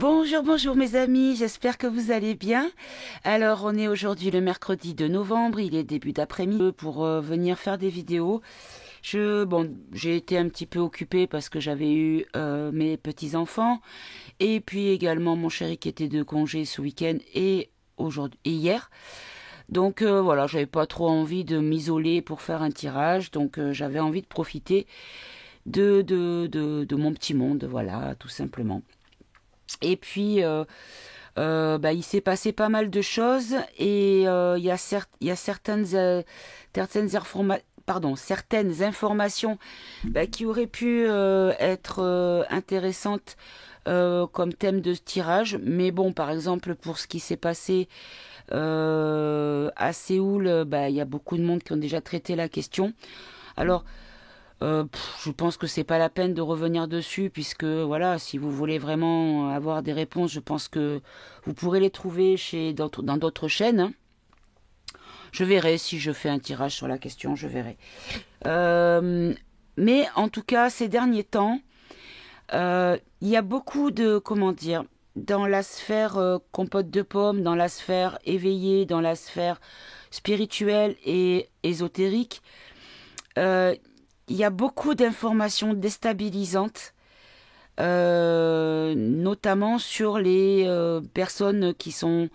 Bonjour, bonjour mes amis, j'espère que vous allez bien. Alors on est aujourd'hui le mercredi 2 novembre, il est début d'après-midi pour venir faire des vidéos. J'ai été un petit peu occupée parce que j'avais eu mes petits-enfants et puis également mon chéri qui était de congé ce week-end et aujourd'hui et hier. Donc voilà, j'avais pas trop envie de m'isoler pour faire un tirage, donc j'avais envie de profiter de mon petit monde, voilà, tout simplement. Et puis, il s'est passé pas mal de choses et il y a certaines informations qui auraient pu être intéressantes comme thème de tirage. Mais bon, par exemple, pour ce qui s'est passé à Séoul, il y a beaucoup de monde qui ont déjà traité la question. Alors, je pense que c'est pas la peine de revenir dessus puisque voilà, si vous voulez vraiment avoir des réponses, je pense que vous pourrez les trouver dans d'autres chaînes, hein. Je verrai si je fais un tirage sur la question, je verrai. Mais en tout cas, ces derniers temps, il y a beaucoup de, comment dire, dans la sphère compote de pommes, dans la sphère éveillée, dans la sphère spirituelle et ésotérique, il y a beaucoup d'informations déstabilisantes, notamment sur les personnes qui sont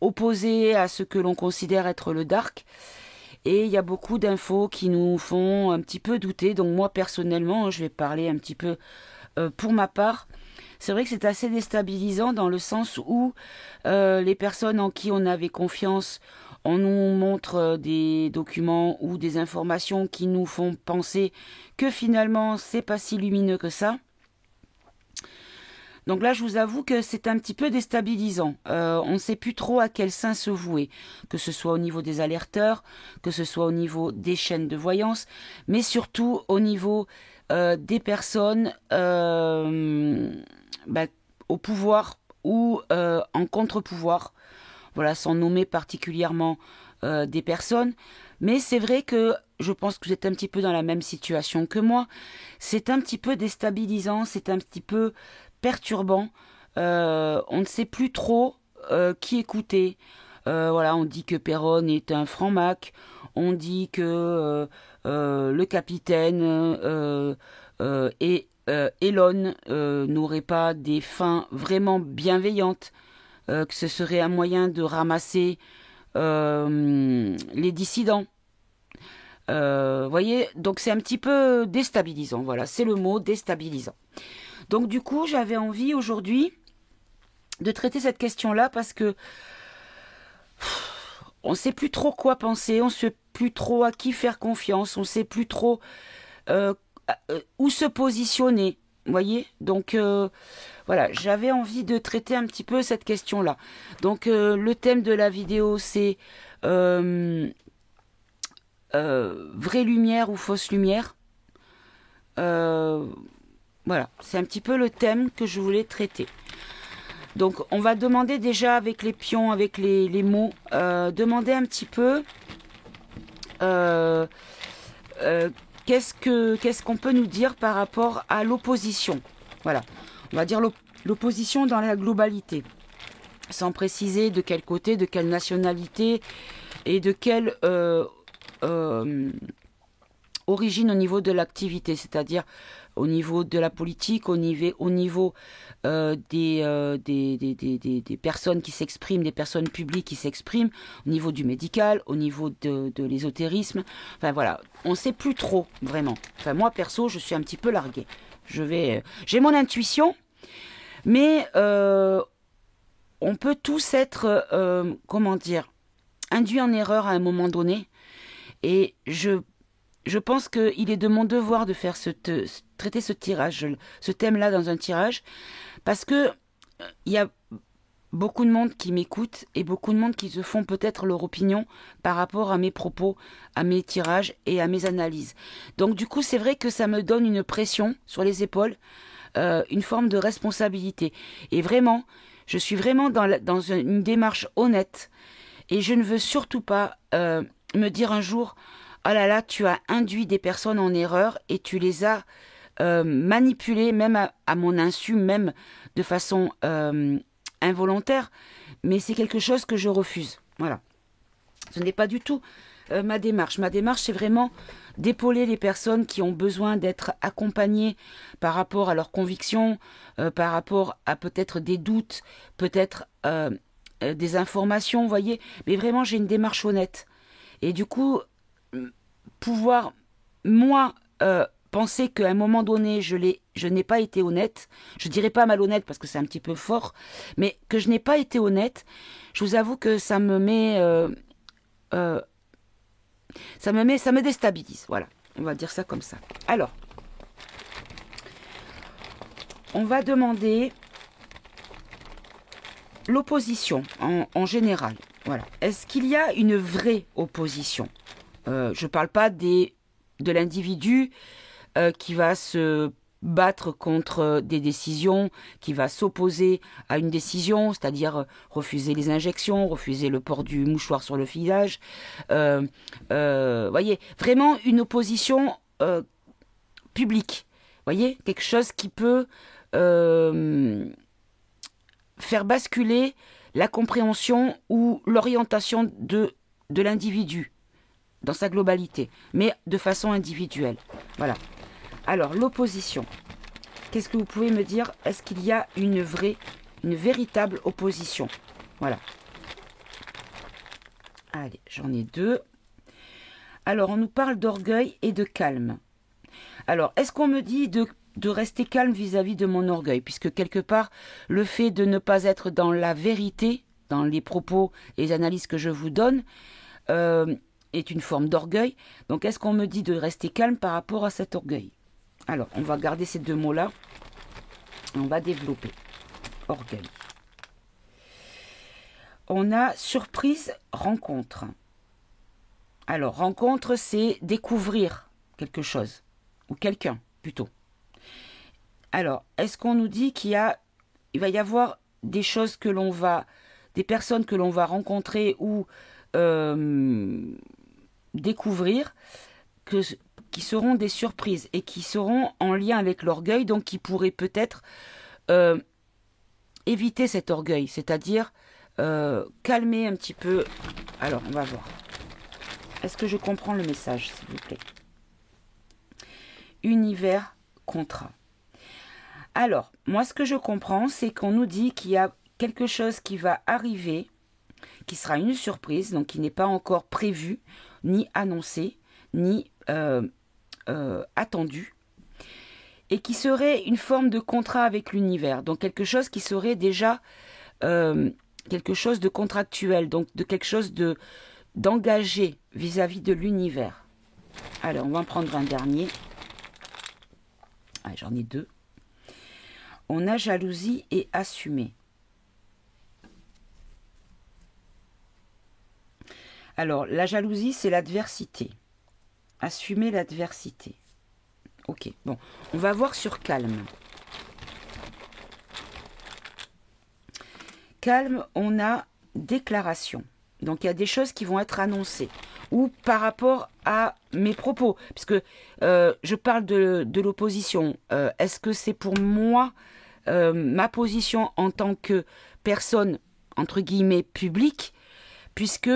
opposées à ce que l'on considère être le dark. Et il y a beaucoup d'infos qui nous font un petit peu douter. Donc moi personnellement, je vais parler un petit peu pour ma part. C'est vrai que c'est assez déstabilisant dans le sens où les personnes en qui on avait confiance, on nous montre des documents ou des informations qui nous font penser que finalement c'est pas si lumineux que ça. Donc là, je vous avoue que c'est un petit peu déstabilisant. On ne sait plus trop à quel sein se vouer, que ce soit au niveau des alerteurs, que ce soit au niveau des chaînes de voyance, mais surtout au niveau des personnes au pouvoir ou en contre-pouvoir. Voilà, sans nommer particulièrement des personnes. Mais c'est vrai que je pense que vous êtes un petit peu dans la même situation que moi. C'est un petit peu déstabilisant, c'est un petit peu perturbant. On ne sait plus trop qui écouter. Voilà, on dit que Perron est un franc-mac. On dit que le capitaine et Elon n'auraient pas des fins vraiment bienveillantes. Que ce serait un moyen de ramasser les dissidents. Voyez, donc c'est un petit peu déstabilisant. Voilà, c'est le mot déstabilisant. Donc du coup, j'avais envie aujourd'hui de traiter cette question-là parce que on ne sait plus trop quoi penser, on ne sait plus trop à qui faire confiance, on ne sait plus trop euh, où se positionner. Vous voyez, donc voilà, j'avais envie de traiter un petit peu cette question-là. Donc le thème de la vidéo, c'est vraie lumière ou fausse lumière. Voilà, c'est un petit peu le thème que je voulais traiter. Donc on va demander déjà avec les pions, avec les mots, demander un petit peu qu'est-ce qu'on peut nous dire par rapport à l'opposition. Voilà, on va dire l'opposition dans la globalité, sans préciser de quel côté, de quelle nationalité et de quelle origine au niveau de l'activité, c'est-à-dire au niveau de la politique, au niveau des personnes qui s'expriment, des personnes publiques qui s'expriment, au niveau du médical, au niveau de l'ésotérisme. Enfin voilà, on ne sait plus trop vraiment. Enfin moi perso, je suis un petit peu larguée. J'ai mon intuition, mais on peut tous être, induits en erreur à un moment donné. Et je pense qu'il est de mon devoir de faire traiter ce tirage, ce thème-là dans un tirage, parce que il y a beaucoup de monde qui m'écoute et beaucoup de monde qui se font peut-être leur opinion par rapport à mes propos, à mes tirages et à mes analyses. Donc du coup, c'est vrai que ça me donne une pression sur les épaules, une forme de responsabilité. Et vraiment, je suis vraiment dans une démarche honnête et je ne veux surtout pas me dire un jour: oh là là, tu as induit des personnes en erreur et tu les as manipulée, même à mon insu, même de façon involontaire, mais c'est quelque chose que je refuse. Voilà. Ce n'est pas du tout ma démarche. Ma démarche, c'est vraiment d'épauler les personnes qui ont besoin d'être accompagnées par rapport à leurs convictions, par rapport à peut-être des doutes, peut-être des informations, vous voyez. Mais vraiment, j'ai une démarche honnête. Et du coup, pouvoir, moi, penser qu'à un moment donné, je n'ai pas été honnête, je dirais pas malhonnête parce que c'est un petit peu fort, mais que je n'ai pas été honnête, je vous avoue que ça me met... ça me déstabilise, voilà. On va dire ça comme ça. Alors, on va demander l'opposition en général. Voilà. Est-ce qu'il y a une vraie opposition? Je ne parle pas de l'individu qui va se battre contre des décisions, qui va s'opposer à une décision, c'est-à-dire refuser les injections, refuser le port du mouchoir sur le visage. Voyez, vraiment une opposition publique. Voyez, quelque chose qui peut faire basculer la compréhension ou l'orientation de l'individu dans sa globalité, mais de façon individuelle. Voilà. Alors, l'opposition. Qu'est-ce que vous pouvez me dire? Est-ce qu'il y a une véritable opposition? Voilà. Allez, j'en ai deux. Alors, on nous parle d'orgueil et de calme. Alors, est-ce qu'on me dit de rester calme vis-à-vis de mon orgueil? Puisque quelque part, le fait de ne pas être dans la vérité, dans les propos et les analyses que je vous donne, est une forme d'orgueil. Donc, est-ce qu'on me dit de rester calme par rapport à cet orgueil? Alors, on va garder ces deux mots-là. On va développer. Orgueil. On a surprise, rencontre. Alors, rencontre, c'est découvrir quelque chose. Ou quelqu'un, plutôt. Alors, est-ce qu'on nous dit il va y avoir des choses des personnes que l'on va rencontrer ou découvrir, qui seront des surprises et qui seront en lien avec l'orgueil, donc qui pourraient peut-être éviter cet orgueil, c'est-à-dire calmer un petit peu. Alors, on va voir. Est-ce que je comprends le message, s'il vous plaît? Univers, contrat. Alors, moi, ce que je comprends, c'est qu'on nous dit qu'il y a quelque chose qui va arriver, qui sera une surprise, donc qui n'est pas encore prévu, ni annoncé, ni attendu, et qui serait une forme de contrat avec l'univers. Donc quelque chose qui serait déjà quelque chose de contractuel, donc de quelque chose d'engagé vis-à-vis de l'univers. Alors, on va en prendre un dernier. Ah, j'en ai deux. On a jalousie et assumer. Alors, la jalousie, c'est l'adversité. Assumer l'adversité. Ok, bon. On va voir sur calme. Calme, on a déclaration. Donc, il y a des choses qui vont être annoncées. Ou par rapport à mes propos. Puisque je parle de l'opposition. Est-ce que c'est pour moi ma position en tant que personne, entre guillemets, publique, puisque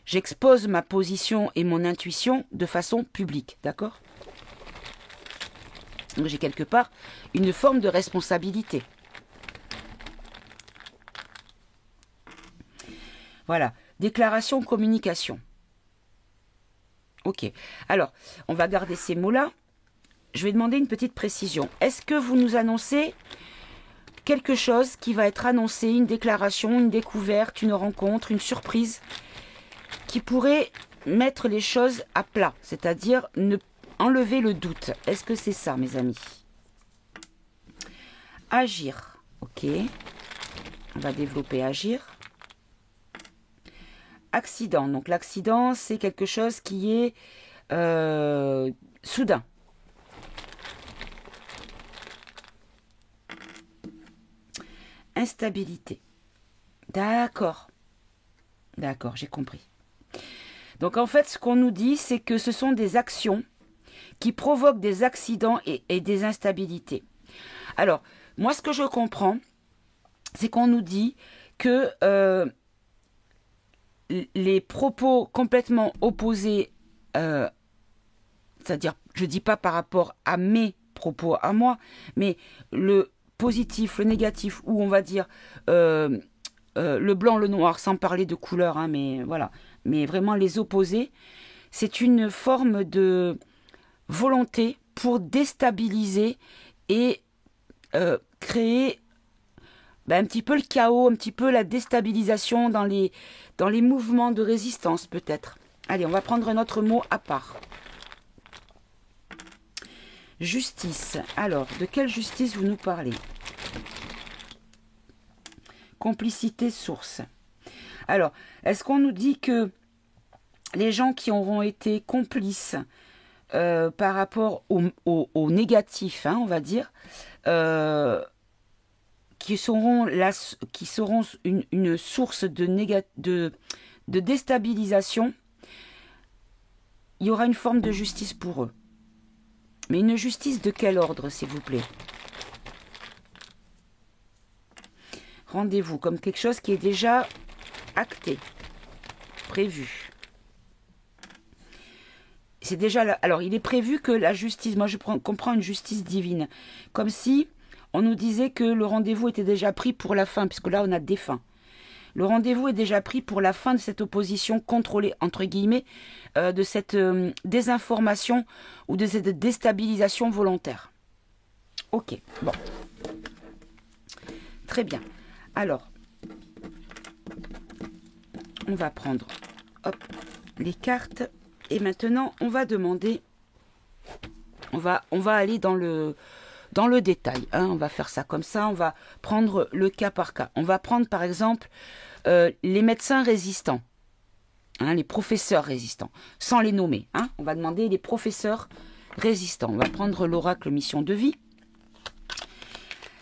j'expose ma position et mon intuition de façon publique, d'accord? Donc j'ai quelque part une forme de responsabilité. Voilà, déclaration, communication. Ok, alors, on va garder ces mots-là. Je vais demander une petite précision. Est-ce que vous nous annoncez quelque chose qui va être annoncé, une déclaration, une découverte, une rencontre, une surprise, qui pourrait mettre les choses à plat, c'est-à-dire enlever le doute? Est-ce que c'est ça, mes amis? Agir, ok. On va développer agir. Accident, donc l'accident, c'est quelque chose qui est soudain. Instabilité. D'accord. D'accord, j'ai compris. Donc en fait, ce qu'on nous dit, c'est que ce sont des actions qui provoque des accidents et des instabilités. Alors, moi, ce que je comprends, c'est qu'on nous dit que les propos complètement opposés, c'est-à-dire, je ne dis pas par rapport à mes propos à moi, mais le positif, le négatif, ou on va dire le blanc, le noir, sans parler de couleur, hein, mais voilà, mais vraiment les opposés, c'est une forme de volonté pour déstabiliser et créer un petit peu le chaos, un petit peu la déstabilisation dans les mouvements de résistance peut-être. Allez, on va prendre un autre mot à part. Justice. Alors, de quelle justice vous nous parlez? Complicité source. Alors, est-ce qu'on nous dit que les gens qui auront été complices par rapport au négatif, hein, on va dire, qui seront une source de déstabilisation, il y aura une forme de justice pour eux. Mais une justice de quel ordre, s'il vous plaît? Rendez-vous comme quelque chose qui est déjà acté, prévu. C'est déjà là. Alors, il est prévu que la justice, moi je comprends une justice divine, comme si on nous disait que le rendez-vous était déjà pris pour la fin, puisque là on a des fins. Le rendez-vous est déjà pris pour la fin de cette opposition contrôlée, entre guillemets, de cette désinformation ou de cette déstabilisation volontaire. Ok, bon. Très bien. Alors, on va prendre les cartes. Et maintenant, on va demander, on va aller dans le détail. Hein, on va faire ça comme ça, on va prendre le cas par cas. On va prendre par exemple les médecins résistants, hein, les professeurs résistants, sans les nommer. Hein, on va demander les professeurs résistants. On va prendre l'oracle mission de vie.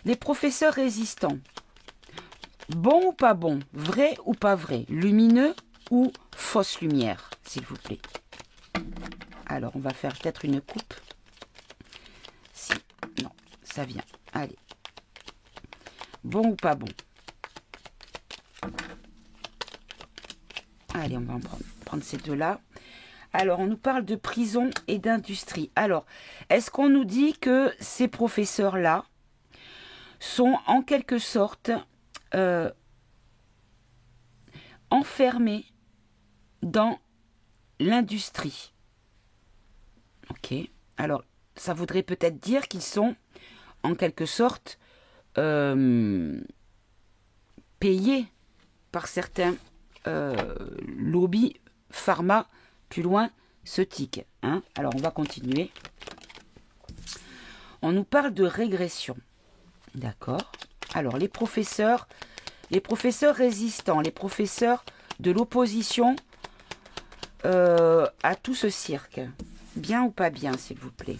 Les professeurs résistants, bon ou pas bon, vrai ou pas vrai, lumineux ou fausse lumière, s'il vous plaît. Alors, on va faire peut-être une coupe. Si, non, ça vient. Allez. Bon ou pas bon? Allez, on va en prendre ces deux-là. Alors, on nous parle de prison et d'industrie. Alors, est-ce qu'on nous dit que ces professeurs-là sont en quelque sorte enfermés dans l'industrie? Ok. Alors, ça voudrait peut-être dire qu'ils sont en quelque sorte payés par certains lobbies pharma, plus loin, ceutiques. Hein. Alors, on va continuer. On nous parle de régression. D'accord. Alors, les professeurs résistants, les professeurs de l'opposition à tout ce cirque. Bien ou pas bien, s'il vous plaît?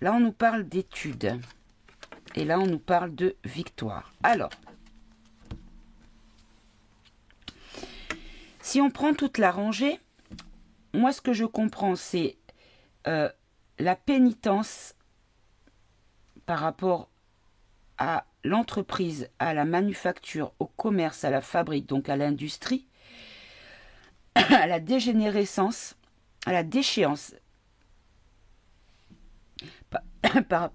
Là, on nous parle d'études. Et là, on nous parle de victoire. Alors, si on prend toute la rangée, moi, ce que je comprends, c'est la pénitence par rapport à l'entreprise, à la manufacture, au commerce, à la fabrique, donc à l'industrie, à la dégénérescence, à la déchéance.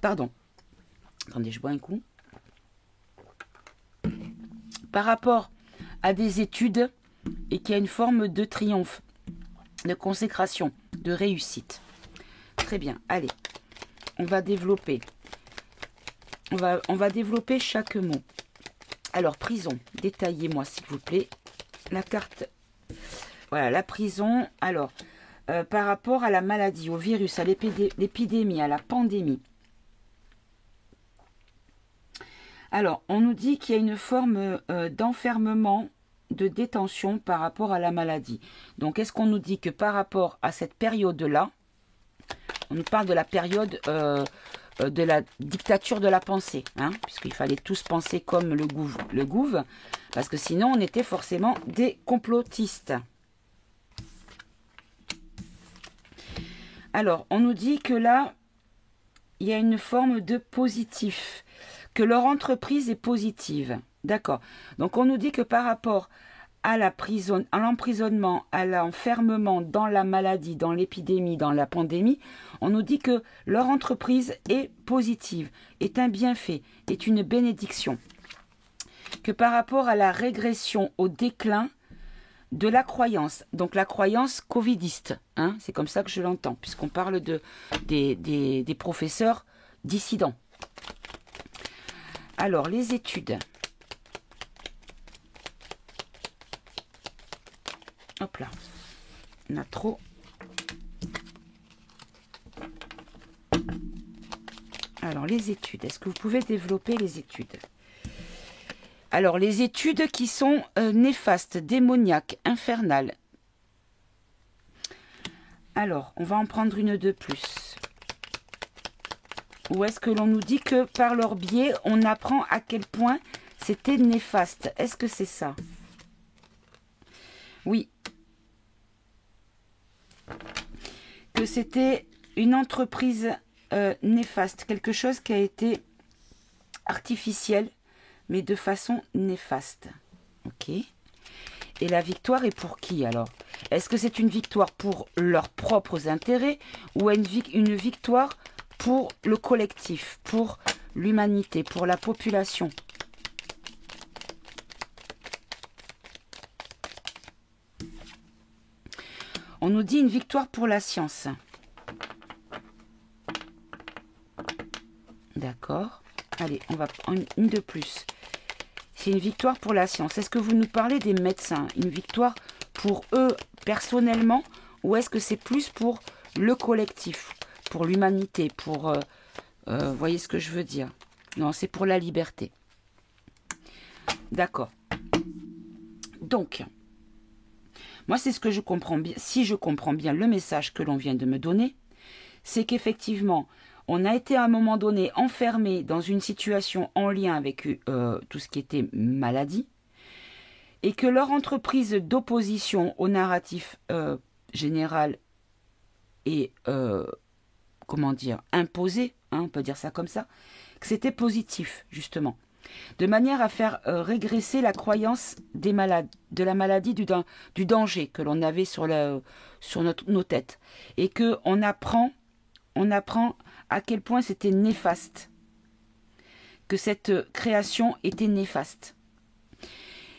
Pardon. Attendez, je bois un coup. Par rapport à des études et qu'il y a une forme de triomphe, de consécration, de réussite. Très bien. Allez, on va développer. On va développer chaque mot. Alors, prison. Détaillez-moi, s'il vous plaît. La carte. Voilà, la prison. Alors, par rapport à la maladie, au virus, à l'épidémie, à la pandémie. Alors, on nous dit qu'il y a une forme d'enfermement, de détention par rapport à la maladie. Donc, est-ce qu'on nous dit que par rapport à cette période-là, on nous parle de la période de la dictature de la pensée, hein, puisqu'il fallait tous penser comme le gouv, parce que sinon on était forcément des complotistes. Alors, on nous dit que là, il y a une forme de positif, que leur entreprise est positive. D'accord. Donc, on nous dit que par rapport à l'emprisonnement, à l'enfermement dans la maladie, dans l'épidémie, dans la pandémie, on nous dit que leur entreprise est positive, est un bienfait, est une bénédiction. Que par rapport à la régression, au déclin de la croyance, donc la croyance covidiste, hein, c'est comme ça que je l'entends, puisqu'on parle des professeurs dissidents. Alors, les études. Hop là, on a trop. Alors, les études, est-ce que vous pouvez développer les études? Alors, les études qui sont néfastes, démoniaques, infernales. Alors, on va en prendre une de plus. Ou est-ce que l'on nous dit que par leur biais, on apprend à quel point c'était néfaste? Est-ce que c'est ça? Oui. Que c'était une entreprise néfaste, quelque chose qui a été artificiel, mais de façon néfaste. Ok. Et la victoire est pour qui alors? Est-ce que c'est une victoire pour leurs propres intérêts ou une victoire pour le collectif, pour l'humanité, pour la population? On nous dit une victoire pour la science. D'accord. Allez, on va prendre une de plus. C'est une victoire pour la science. Est-ce que vous nous parlez des médecins? Une victoire pour eux personnellement ou est-ce que c'est plus pour le collectif, pour l'humanité, pour... voyez ce que je veux dire? Non, c'est pour la liberté. D'accord. Donc, moi, c'est ce que je comprends bien. Si je comprends bien le message que l'on vient de me donner, c'est qu'effectivement, on a été à un moment donné enfermé dans une situation en lien avec tout ce qui était maladie et que leur entreprise d'opposition au narratif général est, comment dire, imposée, hein, on peut dire ça comme ça, que c'était positif, justement. De manière à faire régresser la croyance des malades, de la maladie, du danger que l'on avait sur nos têtes. Et qu'on apprend à quel point c'était néfaste, que cette création était néfaste.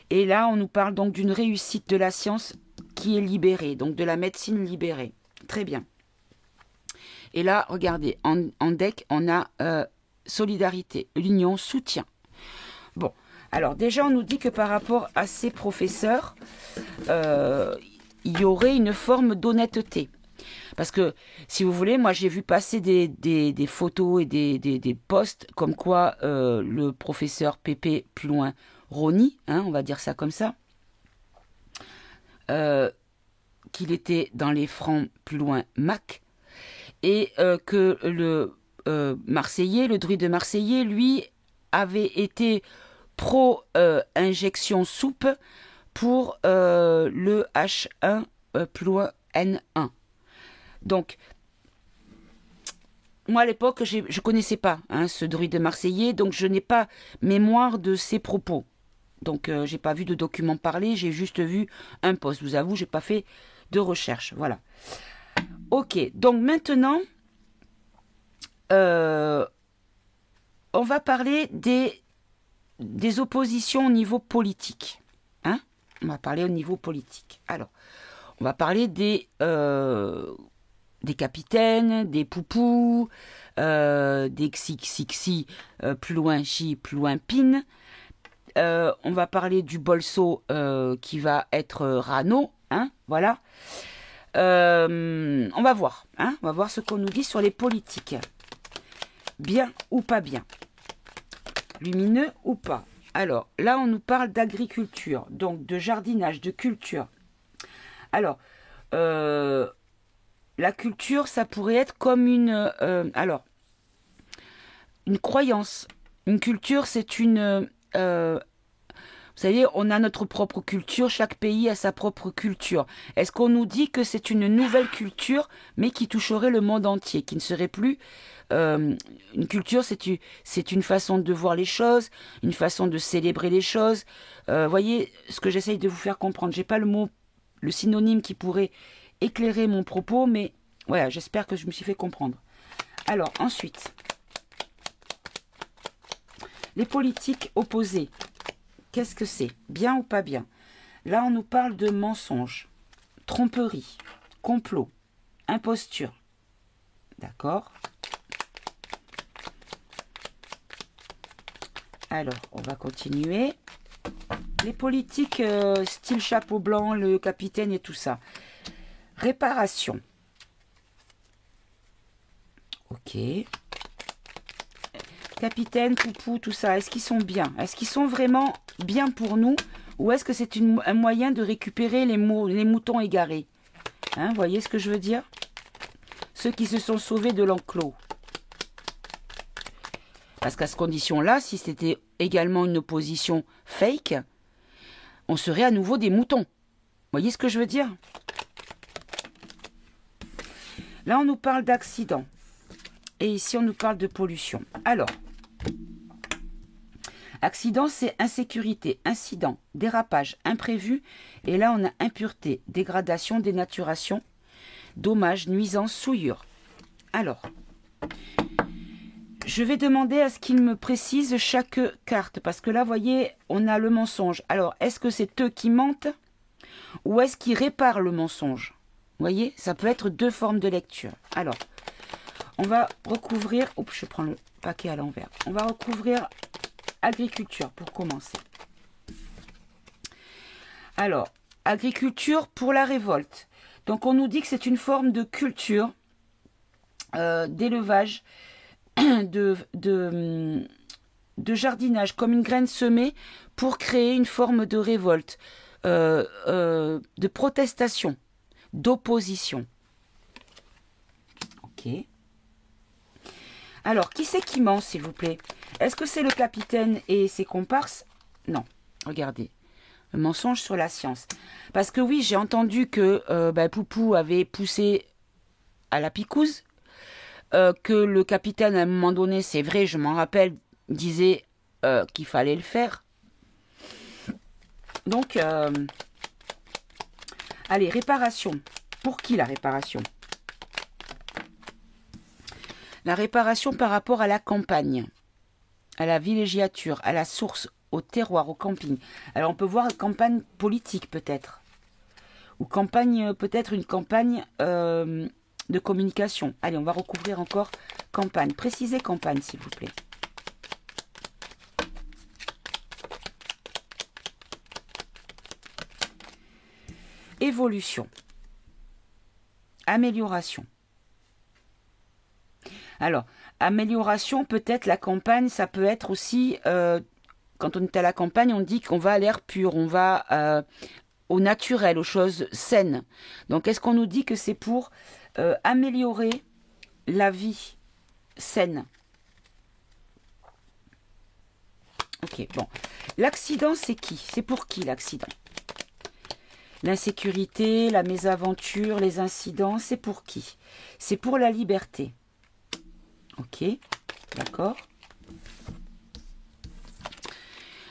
Et là, on nous parle donc d'une réussite de la science qui est libérée, donc de la médecine libérée. Très bien. Et là, regardez, en deck, on a solidarité, l'union, soutien. Bon, alors déjà, on nous dit que par rapport à ces professeurs, il y aurait une forme d'honnêteté. Parce que, si vous voulez, moi j'ai vu passer des photos et des posts comme quoi le professeur Pépé, plus loin, Rony, hein, on va dire ça comme ça, qu'il était dans les francs plus loin Mac, et que le Marseillais, le druide marseillais, lui, avait été pro-injection soupe pour le H1 plus loin N1. Donc, moi à l'époque, je ne connaissais pas ce druide marseillais, donc je n'ai pas mémoire de ses propos. Donc, je n'ai pas vu de document parler, j'ai juste vu un post. Je vous avoue, je n'ai pas fait de recherche. Voilà. Ok, donc maintenant, on va parler des oppositions au niveau politique. Hein? On va parler au niveau politique. Alors, on va parler des capitaines, des poupous, des xixi, plus loin chi, plus loin pin. On va parler du bolso qui va être Rano, hein, voilà. On va voir, hein, on va voir ce qu'on nous dit sur les politiques. Bien ou pas bien, lumineux ou pas. Alors là, on nous parle d'agriculture, donc de jardinage, de culture. Alors, la culture, ça pourrait être comme une croyance. Une culture, c'est une... Vous savez, on a notre propre culture, chaque pays a sa propre culture. Est-ce qu'on nous dit que c'est une nouvelle culture, mais qui toucherait le monde entier, qui ne serait plus... une culture, c'est une façon de voir les choses, une façon de célébrer les choses. Voyez ce que j'essaye de vous faire comprendre. J'ai pas le mot, le synonyme qui pourrait éclairer mon propos, mais voilà, j'espère que je me suis fait comprendre. Alors, ensuite, les politiques opposées. Qu'est-ce que c'est? Bien ou pas bien? Là, on nous parle de mensonges, tromperie, complot, imposture. D'accord? Alors, on va continuer. Les politiques, style chapeau blanc, le capitaine et tout ça. Réparation. Ok. Capitaine, poupou, tout ça, est-ce qu'ils sont bien? Est-ce qu'ils sont vraiment bien pour nous? Ou est-ce que c'est un moyen de récupérer les moutons égarés? Hein, vous voyez ce que je veux dire? Ceux qui se sont sauvés de l'enclos. Parce qu'à cette condition-là, si c'était également une opposition fake, on serait à nouveau des moutons. Vous voyez ce que je veux dire? Là, on nous parle d'accident. Et ici, on nous parle de pollution. Alors, accident, c'est insécurité, incident, dérapage, imprévu. Et là, on a impureté, dégradation, dénaturation, dommage, nuisance, souillure. Alors, je vais demander à ce qu'il me précise chaque carte. Parce que là, vous voyez, on a le mensonge. Alors, est-ce que c'est eux qui mentent ou est-ce qu'ils réparent le mensonge? Vous voyez, ça peut être deux formes de lecture. Alors, on va recouvrir... Oups, je prends le paquet à l'envers. On va recouvrir agriculture pour commencer. Alors, agriculture pour la révolte. Donc, on nous dit que c'est une forme de culture, d'élevage, de jardinage, comme une graine semée pour créer une forme de révolte, de protestation, d'opposition. Ok. Alors, qui c'est qui ment, s'il vous plaît? Est-ce que c'est le capitaine et ses comparses? Non. Regardez. Le mensonge sur la science. Parce que oui, j'ai entendu que Poupou avait poussé à la picouse, que le capitaine, à un moment donné, c'est vrai, je m'en rappelle, disait qu'il fallait le faire. Donc, allez, réparation. Pour qui la réparation? La réparation par rapport à la campagne, à la villégiature, à la source, au terroir, au camping. Alors on peut voir campagne politique peut-être. Ou campagne, peut-être une campagne de communication. Allez, on va recouvrir encore campagne. Précisez campagne, s'il vous plaît. Évolution. Amélioration. Alors, amélioration, peut-être la campagne, ça peut être aussi, quand on est à la campagne, on dit qu'on va à l'air pur, on va au naturel, aux choses saines. Donc, est-ce qu'on nous dit que c'est pour améliorer la vie saine? Ok, bon. L'accident, c'est qui? C'est pour qui l'accident? L'insécurité, la mésaventure, les incidents, c'est pour qui? C'est pour la liberté. Ok, d'accord.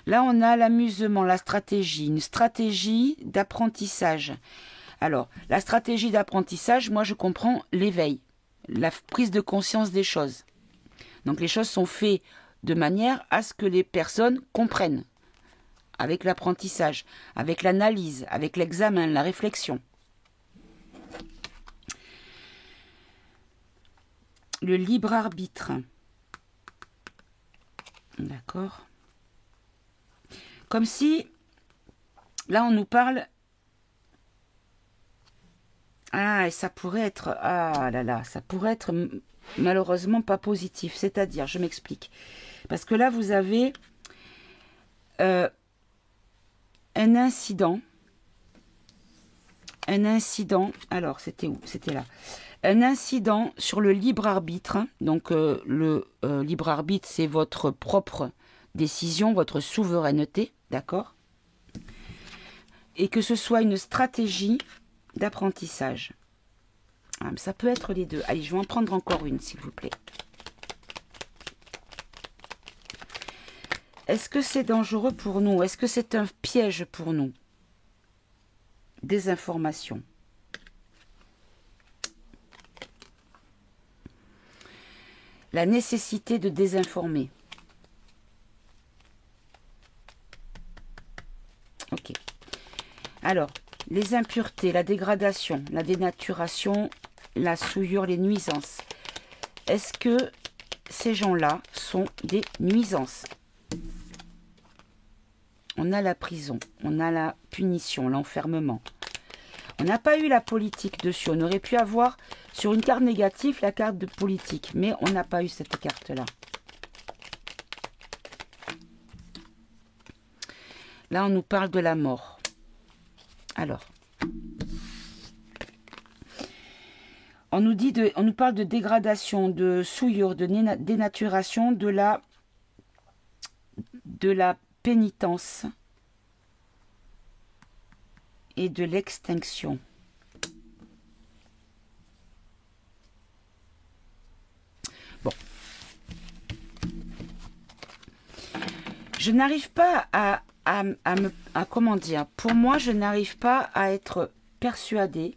Là, on a l'amusement, la stratégie, une stratégie d'apprentissage. Alors, la stratégie d'apprentissage, moi, je comprends l'éveil, la prise de conscience des choses. Donc, les choses sont faites de manière à ce que les personnes comprennent, avec l'apprentissage, avec l'analyse, avec l'examen, la réflexion. Le libre arbitre. D'accord. Comme si, là on nous parle... Ah, et ça pourrait être... Ah là là, ça pourrait être malheureusement pas positif. C'est-à-dire, je m'explique. Parce que là, vous avez un incident. Un incident... Alors, c'était où? C'était là. Un incident sur le libre arbitre. Donc, le libre arbitre, c'est votre propre décision, votre souveraineté, d'accord? et que ce soit une stratégie d'apprentissage. Ah, ça peut être les deux. Allez, je vais en prendre encore une, s'il vous plaît. Est-ce que c'est dangereux pour nous? Est-ce que c'est un piège pour nous? Désinformation. La nécessité de désinformer. Ok. Alors, les impuretés, la dégradation, la dénaturation, la souillure, les nuisances. Est-ce que ces gens-là sont des nuisances? On a la prison, on a la punition, l'enfermement. On n'a pas eu la politique dessus. On aurait pu avoir sur une carte négative la carte de politique, mais on n'a pas eu cette carte-là. Là, on nous parle de la mort. Alors, on nous parle de dégradation, de souillure, de dénaturation, de la pénitence et de l'extinction. Bon. Je n'arrive pas à comment dire, pour moi, je n'arrive pas à être persuadée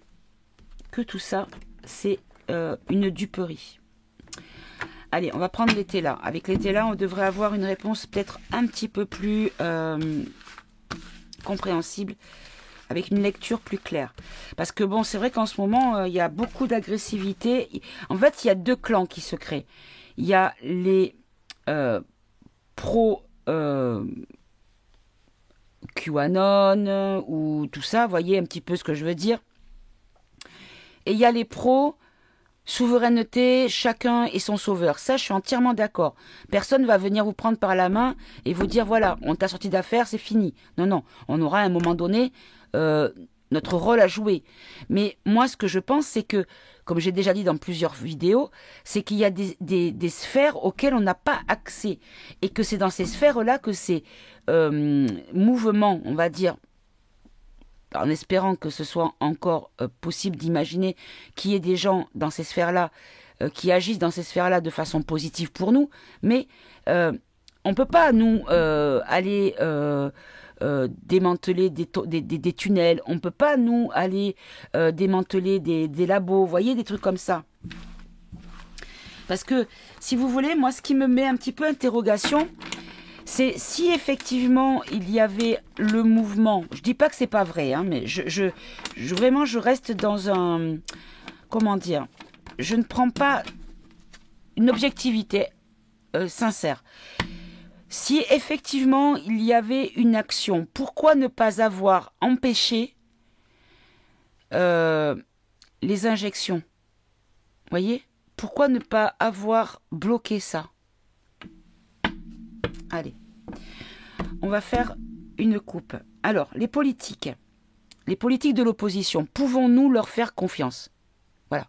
que tout ça, c'est une duperie. Allez, on va prendre les télas. Avec les télas, on devrait avoir une réponse peut-être un petit peu plus compréhensible, avec une lecture plus claire. Parce que bon, c'est vrai qu'en ce moment, il y a beaucoup d'agressivité. En fait, il y a deux clans qui se créent. Il y a les pro QAnon ou tout ça, voyez un petit peu ce que je veux dire. Et il y a les pros souveraineté, chacun est son sauveur. Ça, je suis entièrement d'accord. Personne ne va venir vous prendre par la main et vous dire, voilà, on t'a sorti d'affaires, c'est fini. Non, non, on aura à un moment donné notre rôle à jouer. Mais moi, ce que je pense, c'est que, comme j'ai déjà dit dans plusieurs vidéos, c'est qu'il y a des sphères auxquelles on n'a pas accès. Et que c'est dans ces sphères-là que ces mouvements, on va dire, en espérant que ce soit encore possible d'imaginer qu'il y ait des gens dans ces sphères-là qui agissent dans ces sphères-là de façon positive pour nous, mais on ne peut pas, nous, aller démanteler des tunnels, on ne peut pas, nous, aller démanteler des labos, vous voyez, des trucs comme ça. Parce que, si vous voulez, moi, ce qui me met un petit peu interrogation, c'est si effectivement il y avait le mouvement, je dis pas que c'est pas vrai, hein, mais vraiment je reste dans un, comment dire, je ne prends pas une objectivité sincère. Si effectivement il y avait une action, pourquoi ne pas avoir empêché les injections? Voyez? Pourquoi ne pas avoir bloqué ça? Allez, on va faire une coupe. Alors, les politiques de l'opposition, pouvons-nous leur faire confiance? Voilà,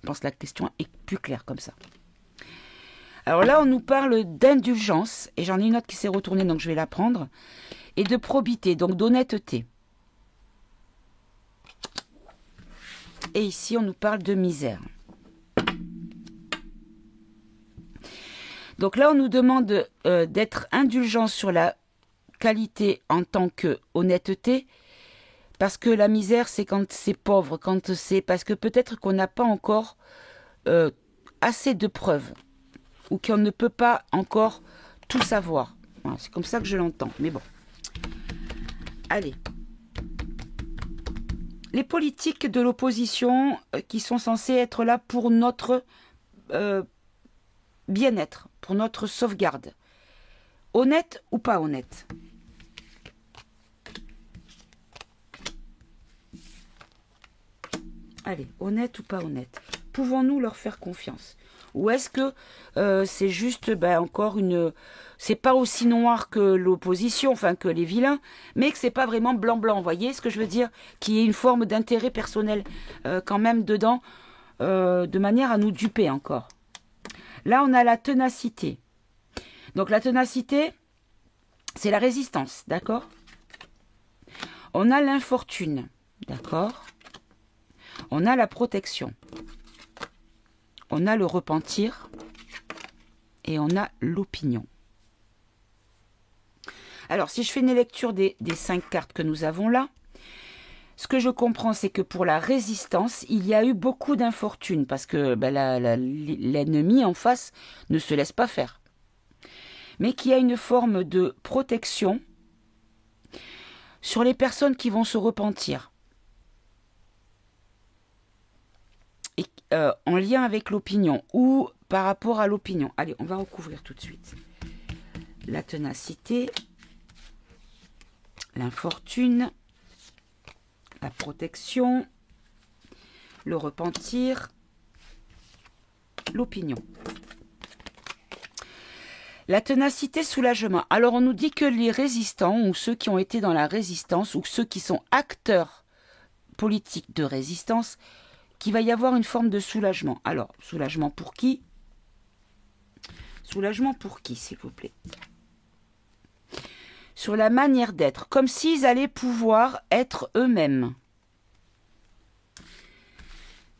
je pense que la question est plus claire comme ça. Alors là, on nous parle d'indulgence, et j'en ai une autre qui s'est retournée, donc je vais la prendre, et de probité, donc d'honnêteté. Et ici, on nous parle de misère. Donc là, on nous demande d'être indulgent sur la qualité en tant que honnêteté, parce que la misère, c'est quand c'est pauvre, quand c'est parce que peut-être qu'on n'a pas encore assez de preuves, ou qu'on ne peut pas encore tout savoir. Voilà, c'est comme ça que je l'entends, mais bon. Allez. Les politiques de l'opposition qui sont censées être là pour notre bien-être, pour notre sauvegarde. Honnête ou pas honnête? Allez, honnête ou pas honnête? Pouvons-nous leur faire confiance? Ou est-ce que c'est juste encore une... C'est pas aussi noir que l'opposition, enfin que les vilains, mais que c'est pas vraiment blanc-blanc, vous voyez ce que je veux dire? Qu'il y ait une forme d'intérêt personnel quand même dedans, de manière à nous duper encore. Là, on a la ténacité. Donc la ténacité, c'est la résistance, d'accord? On a l'infortune, d'accord? On a la protection. On a le repentir. Et on a l'opinion. Alors, si je fais une lecture des 5 cartes que nous avons là, ce que je comprends, c'est que pour la résistance, il y a eu beaucoup d'infortune, parce que ben, l'ennemi en face ne se laisse pas faire. Mais qu'il y a une forme de protection sur les personnes qui vont se repentir. Et, en lien avec l'opinion, ou par rapport à l'opinion. Allez, on va recouvrir tout de suite. La ténacité, l'infortune, la protection, le repentir, l'opinion. La ténacité, soulagement. Alors on nous dit que les résistants, ou ceux qui ont été dans la résistance, ou ceux qui sont acteurs politiques de résistance, qu'il va y avoir une forme de soulagement. Alors, soulagement pour qui ? Soulagement pour qui, s'il vous plaît? Sur la manière d'être, comme s'ils allaient pouvoir être eux-mêmes.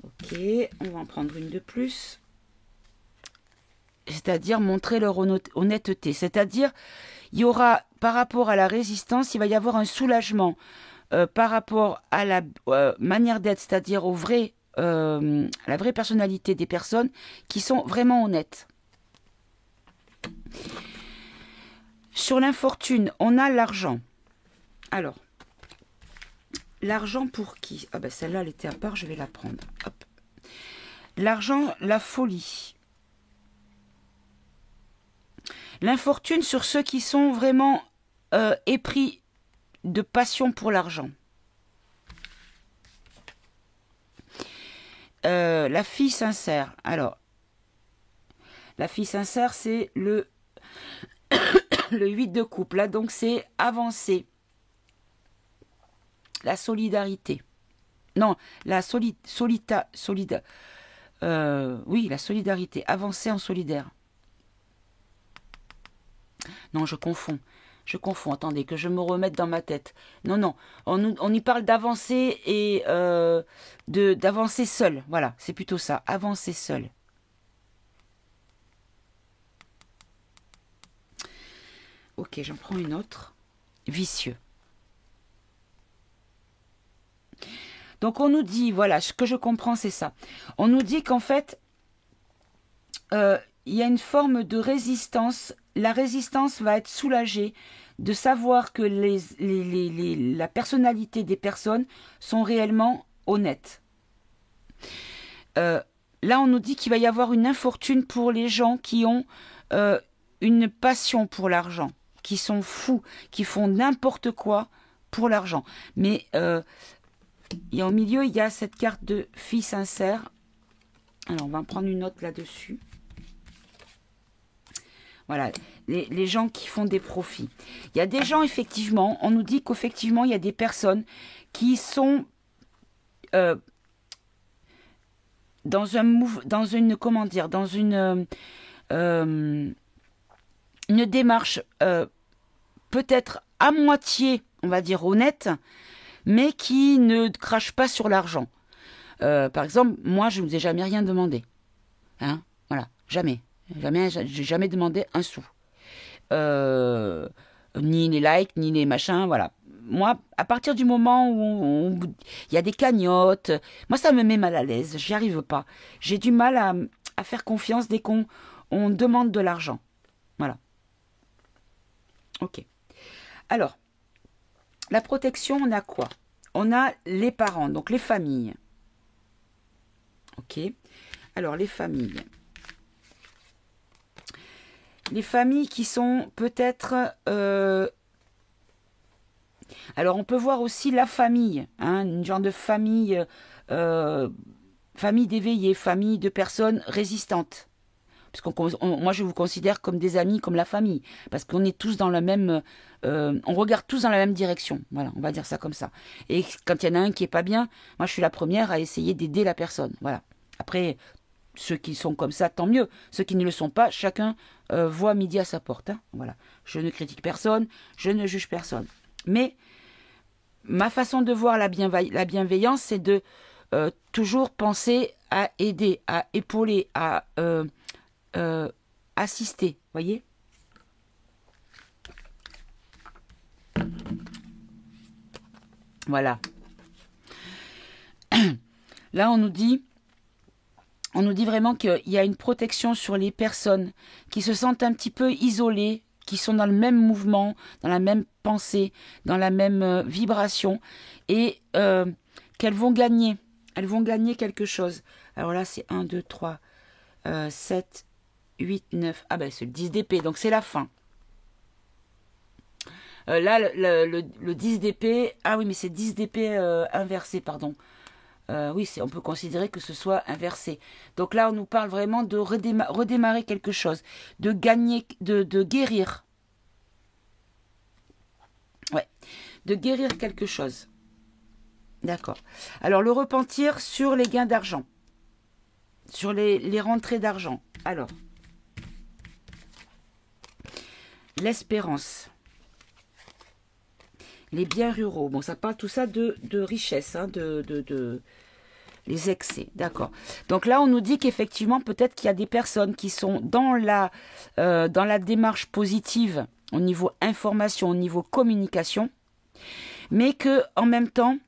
Ok, on va en prendre une de plus. C'est-à-dire montrer leur honnêteté. C'est-à-dire, il y aura, par rapport à la résistance, il va y avoir un soulagement par rapport à la manière d'être, c'est-à-dire à la vraie personnalité des personnes qui sont vraiment honnêtes. Sur l'infortune, on a l'argent. Alors, l'argent pour qui? Ah ben celle-là, elle était à part, je vais la prendre. Hop. L'argent, la folie. L'infortune sur ceux qui sont vraiment épris de passion pour l'argent. La fille sincère. Alors, la fille sincère, c'est le 8 de coupe. Là, donc, c'est avancer. La solidarité. Non, la oui, la solidarité. Avancer en solidaire. Non, je confonds. Je confonds. Attendez, que je me remette dans ma tête. Non, non. On y parle d'avancer et d'avancer seul. Voilà, c'est plutôt ça. Avancer seul. Ok, j'en prends une autre. Vicieux. Donc on nous dit, voilà, ce que je comprends, c'est ça. On nous dit qu'en fait, il y a une forme de résistance. La résistance va être soulagée de savoir que la personnalité des personnes sont réellement honnêtes. Là, on nous dit qu'il va y avoir une infortune pour les gens qui ont une passion pour l'argent, qui sont fous, qui font n'importe quoi pour l'argent. Mais et au milieu, il y a cette carte de fille sincère. Alors, on va en prendre une autre là-dessus. Voilà, les gens qui font des profits. Il y a des gens, effectivement, on nous dit qu'effectivement, il y a des personnes qui sont dans une démarche peut-être à moitié, on va dire, honnête, mais qui ne crache pas sur l'argent. Par exemple, moi, je ne vous ai jamais rien demandé. Hein, voilà, jamais. J'ai jamais demandé un sou. Ni les likes, ni les machins, voilà. Moi, à partir du moment où il y a des cagnottes, moi, ça me met mal à l'aise. J'y arrive pas. J'ai du mal à faire confiance dès qu'on demande de l'argent. Voilà. Ok. Alors, la protection, on a quoi? On a les parents, donc les familles. Ok. Alors, les familles. Les familles qui sont peut-être... Alors, on peut voir aussi la famille, hein, une genre de famille, famille d'éveillés, famille de personnes résistantes. Parce moi, je vous considère comme des amis, comme la famille. Parce qu'on est tous dans la même... on regarde tous dans la même direction. Voilà, on va dire ça comme ça. Et quand il y en a un qui est pas bien, moi, je suis la première à essayer d'aider la personne. Voilà. Après, ceux qui sont comme ça, tant mieux. Ceux qui ne le sont pas, chacun voit midi à sa porte. Hein. Voilà. Je ne critique personne, je ne juge personne. Mais ma façon de voir la bienveillance, c'est de toujours penser à aider, à épauler, à assister, voyez? Voilà. Là, on nous dit vraiment qu'il y a une protection sur les personnes qui se sentent un petit peu isolées, qui sont dans le même mouvement, dans la même pensée, dans la même vibration, et qu'elles vont gagner. Elles vont gagner quelque chose. Alors là, c'est 1, 2, 3, 7, 8, 9. Ah ben, c'est le 10 d'épée, donc c'est la fin. Là, le 10 d'épée... Ah oui, mais c'est 10 d'épée inversé, pardon. Oui, on peut considérer que ce soit inversé. Donc là, on nous parle vraiment de redémarrer quelque chose, de gagner, de guérir. Ouais, de guérir quelque chose. D'accord. Alors, le repentir sur les gains d'argent, sur les rentrées d'argent. Alors, l'espérance, les biens ruraux. Bon, ça parle tout ça de richesse, hein, les excès, d'accord. Donc là, on nous dit qu'effectivement, peut-être qu'il y a des personnes qui sont dans la démarche positive au niveau information, au niveau communication, mais que en même temps,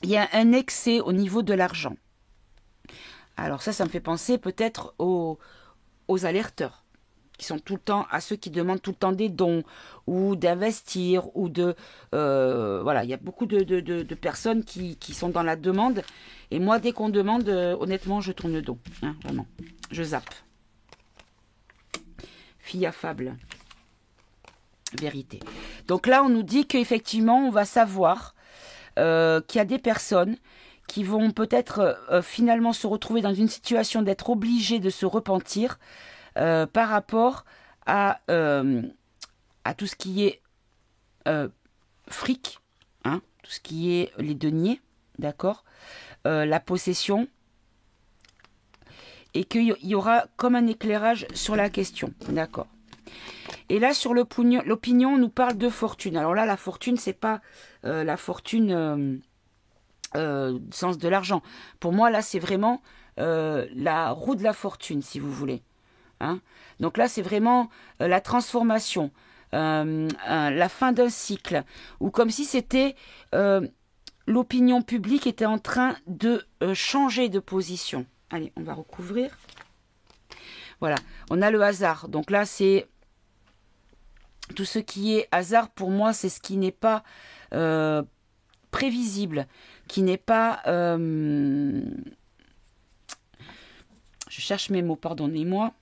il y a un excès au niveau de l'argent. Alors ça me fait penser peut-être aux alerteurs, qui sont tout le temps, à ceux qui demandent tout le temps des dons, ou d'investir, ou de... voilà, il y a beaucoup de personnes qui sont dans la demande. Et moi, dès qu'on demande, honnêtement, je tourne le dos. Hein, vraiment. Je zappe. Fille affable. Vérité. Donc là, on nous dit qu'effectivement, on va savoir qu'il y a des personnes qui vont peut-être finalement se retrouver dans une situation d'être obligées de se repentir par rapport à tout ce qui est fric, hein, tout ce qui est les deniers, d'accord, la possession, et qu'il y aura comme un éclairage sur la question, d'accord. Et là, sur l'opinion, on nous parle de fortune. Alors là, la fortune, c'est pas la fortune sens de l'argent. Pour moi, là, c'est vraiment la roue de la fortune, si vous voulez. Hein. Donc là, c'est vraiment la transformation, la fin d'un cycle, ou comme si c'était l'opinion publique était en train de changer de position. Allez, on va recouvrir. Voilà, on a le hasard. Donc là, c'est tout ce qui est hasard, pour moi, c'est ce qui n'est pas prévisible, qui n'est pas... je cherche mes mots, pardonnez-moi.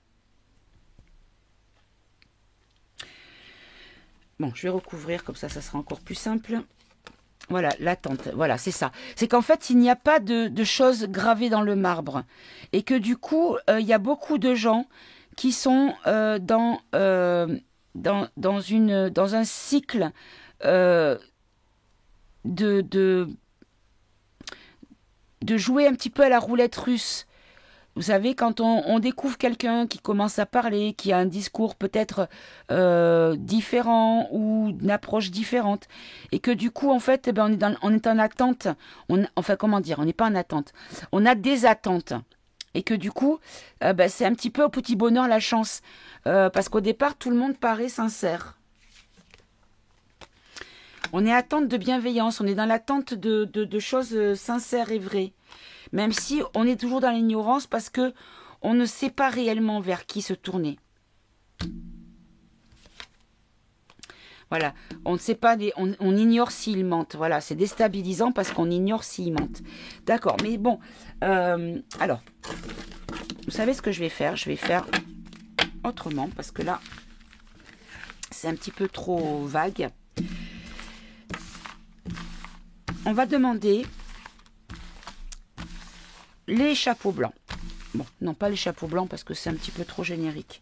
Bon, je vais recouvrir, comme ça sera encore plus simple. Voilà, l'attente, voilà, c'est ça. C'est qu'en fait, il n'y a pas de choses gravées dans le marbre. Et que du coup, il y a beaucoup de gens qui sont dans un cycle de jouer un petit peu à la roulette russe. Vous savez, quand on découvre quelqu'un qui commence à parler, qui a un discours peut-être différent ou une approche différente, et que du coup, en fait, on est en attente. Enfin, comment dire, on n'est pas en attente. On a des attentes. Et que du coup, c'est un petit peu au petit bonheur la chance. Parce qu'au départ, tout le monde paraît sincère. On est en attente de bienveillance, on est dans l'attente de choses sincères et vraies. Même si on est toujours dans l'ignorance parce que on ne sait pas réellement vers qui se tourner. Voilà, on ne sait pas, on ignore s'ils mentent. Voilà, c'est déstabilisant parce qu'on ignore s'ils mentent. D'accord, mais bon, alors, vous savez ce que je vais faire? Je vais faire autrement parce que là, c'est un petit peu trop vague. On va demander les chapeaux blancs. Bon, non, pas les chapeaux blancs parce que c'est un petit peu trop générique.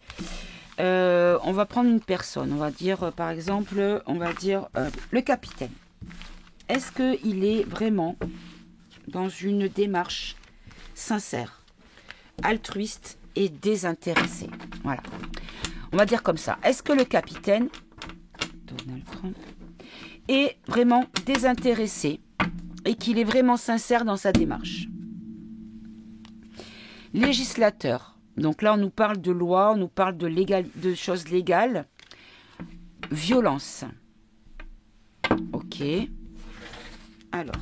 On va prendre une personne. On va dire, par exemple, le capitaine. Est-ce qu'il est vraiment dans une démarche sincère, altruiste et désintéressée? Voilà. On va dire comme ça. Est-ce que le capitaine, Donald Trump, est vraiment désintéressé et qu'il est vraiment sincère dans sa démarche. Législateur. Donc là, on nous parle de loi, on nous parle de choses légales. Violence. Ok. Alors.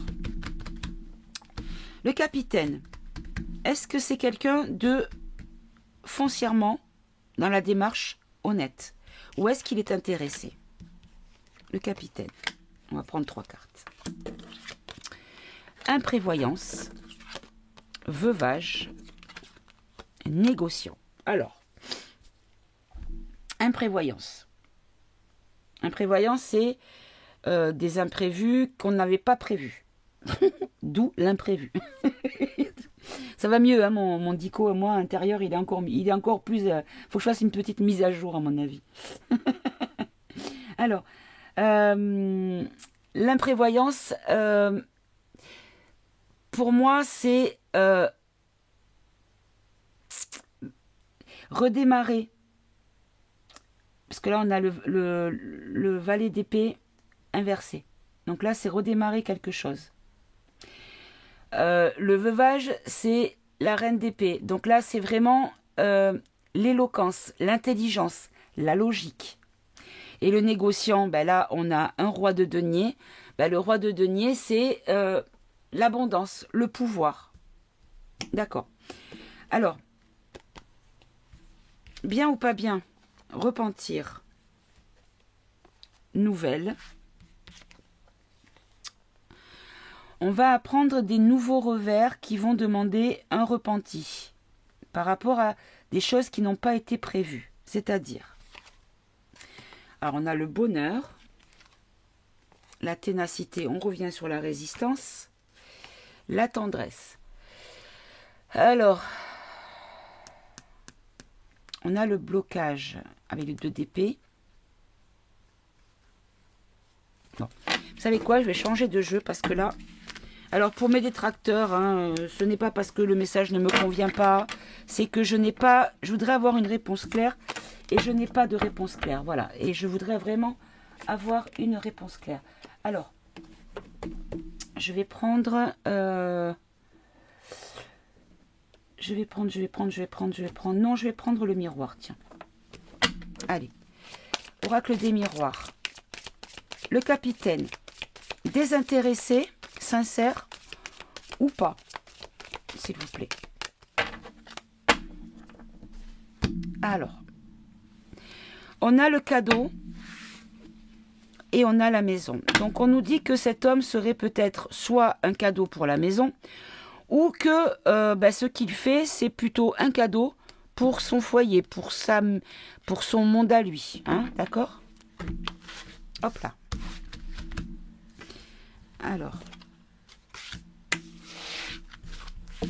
Le capitaine. Est-ce que c'est quelqu'un de foncièrement dans la démarche honnête? Ou est-ce qu'il est intéressé? Le capitaine. On va prendre 3 cartes. Imprévoyance. Veuvage. Négociant. Alors, imprévoyance. Imprévoyance, c'est des imprévus qu'on n'avait pas prévus. D'où l'imprévu. Ça va mieux, hein, mon dico, moi, intérieur, il est encore plus... faut que je fasse une petite mise à jour, à mon avis. Alors, l'imprévoyance, pour moi, c'est redémarrer. Parce que là, on a le valet d'épée inversé. Donc là, c'est redémarrer quelque chose. Le veuvage, c'est la reine d'épée. Donc là, c'est vraiment l'éloquence, l'intelligence, la logique. Et le négociant, ben là, on a un roi de denier. Ben, le roi de denier, c'est l'abondance, le pouvoir. D'accord. Alors, bien ou pas bien, repentir, nouvelle. On va apprendre des nouveaux revers qui vont demander un repenti par rapport à des choses qui n'ont pas été prévues. C'est-à-dire, alors on a le bonheur, la ténacité, on revient sur la résistance, la tendresse. Alors, on a le blocage avec les 2 d'épée. Bon. Vous savez quoi, je vais changer de jeu parce que là... Alors pour mes détracteurs, hein, ce n'est pas parce que le message ne me convient pas, c'est que je voudrais avoir une réponse claire et je n'ai pas de réponse claire. Voilà, et je voudrais vraiment avoir une réponse claire. Alors, je vais prendre... Non, je vais prendre le miroir, tiens. Allez, oracle des miroirs. Le capitaine, désintéressé, sincère ou pas, s'il vous plaît. Alors, on a le cadeau et on a la maison. Donc, on nous dit que cet homme serait peut-être soit un cadeau pour la maison ou que ce qu'il fait, c'est plutôt un cadeau pour son foyer, pour son monde à lui. Hein, d'accord? Hop là. Alors,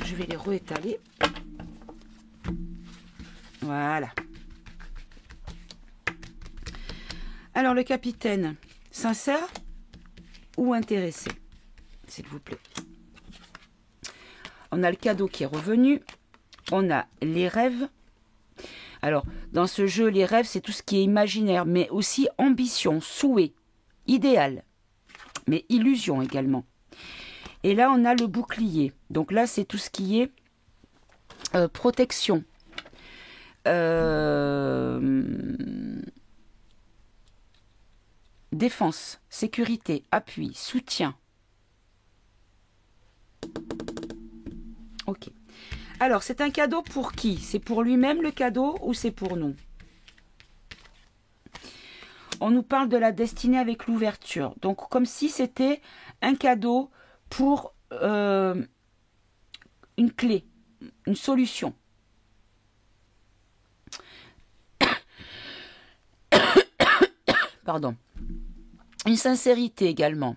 je vais les réétaler. Voilà. Alors, le capitaine, sincère ou intéressé, s'il vous plaît. On a le cadeau qui est revenu. On a les rêves. Alors, dans ce jeu, les rêves, c'est tout ce qui est imaginaire, mais aussi ambition, souhait, idéal, mais illusion également. Et là, on a le bouclier. Donc là, c'est tout ce qui est protection. Défense, sécurité, appui, soutien. Ok. Alors, c'est un cadeau pour qui? C'est pour lui-même le cadeau ou c'est pour nous? On nous parle de la destinée avec l'ouverture. Donc, comme si c'était un cadeau pour une clé, une solution. Pardon. Une sincérité également.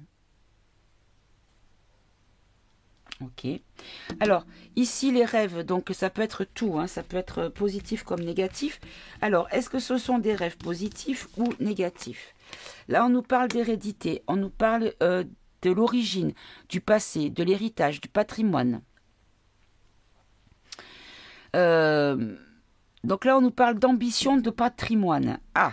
Ok. Alors, ici, les rêves, donc ça peut être tout, hein, ça peut être positif comme négatif. Alors, est-ce que ce sont des rêves positifs ou négatifs? Là, on nous parle d'hérédité, on nous parle de l'origine, du passé, de l'héritage, du patrimoine. Donc là, on nous parle d'ambition, de patrimoine. Ah!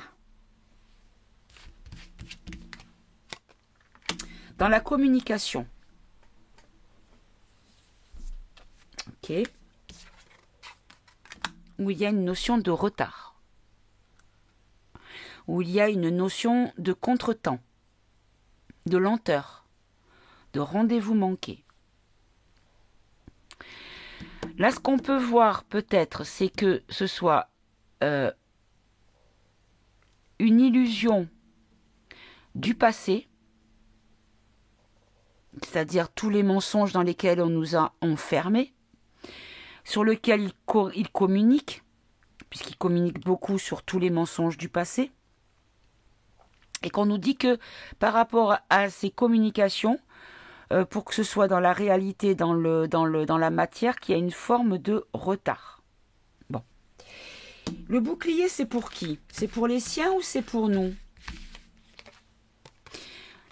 dans la communication. Ok. Où il y a une notion de retard. Où il y a une notion de contretemps, de lenteur, de rendez-vous manqué. Là, ce qu'on peut voir peut-être, c'est que ce soit une illusion du passé, c'est-à-dire tous les mensonges dans lesquels on nous a enfermés, sur lesquels il communique, puisqu'il communique beaucoup sur tous les mensonges du passé, et qu'on nous dit que par rapport à ces communications, pour que ce soit dans la réalité, dans la matière, qu'il y a une forme de retard. Bon. Le bouclier, c'est pour qui? C'est pour les siens ou c'est pour nous?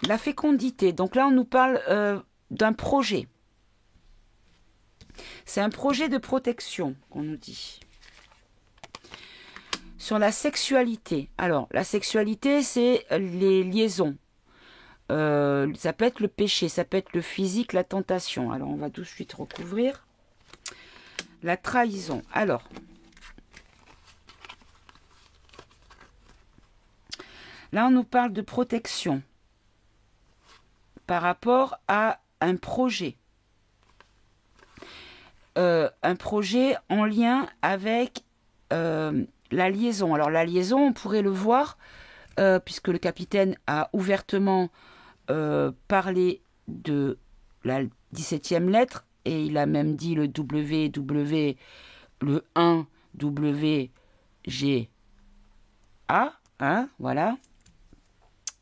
La fécondité. Donc là, on nous parle d'un projet. C'est un projet de protection qu'on nous dit. Sur la sexualité. Alors, la sexualité, c'est les liaisons. Ça peut être le péché, ça peut être le physique, la tentation. Alors, on va tout de suite recouvrir. La trahison. Alors, là, on nous parle de protection par rapport à un projet. Un projet en lien avec la liaison. Alors, la liaison, on pourrait le voir, puisque le capitaine a ouvertement parlé de la 17e lettre, et il a même dit le WW, le 1 WGA, hein, voilà.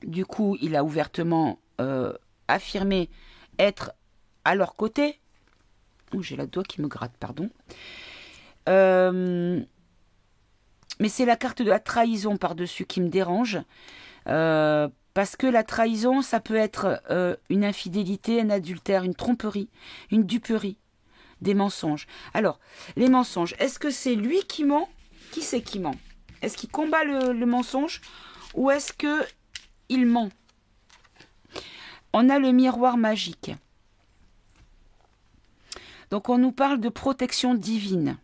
Du coup, il a ouvertement affirmé être à leur côté. Ouh, j'ai la doigt qui me gratte, pardon. Mais c'est la carte de la trahison par-dessus qui me dérange. Parce que la trahison, ça peut être une infidélité, un adultère, une tromperie, une duperie, des mensonges. Alors, les mensonges, est-ce que c'est lui qui ment? Qui c'est qui ment? Est-ce qu'il combat le mensonge ou est-ce qu'il ment? On a le miroir magique. Donc, on nous parle de protection divine,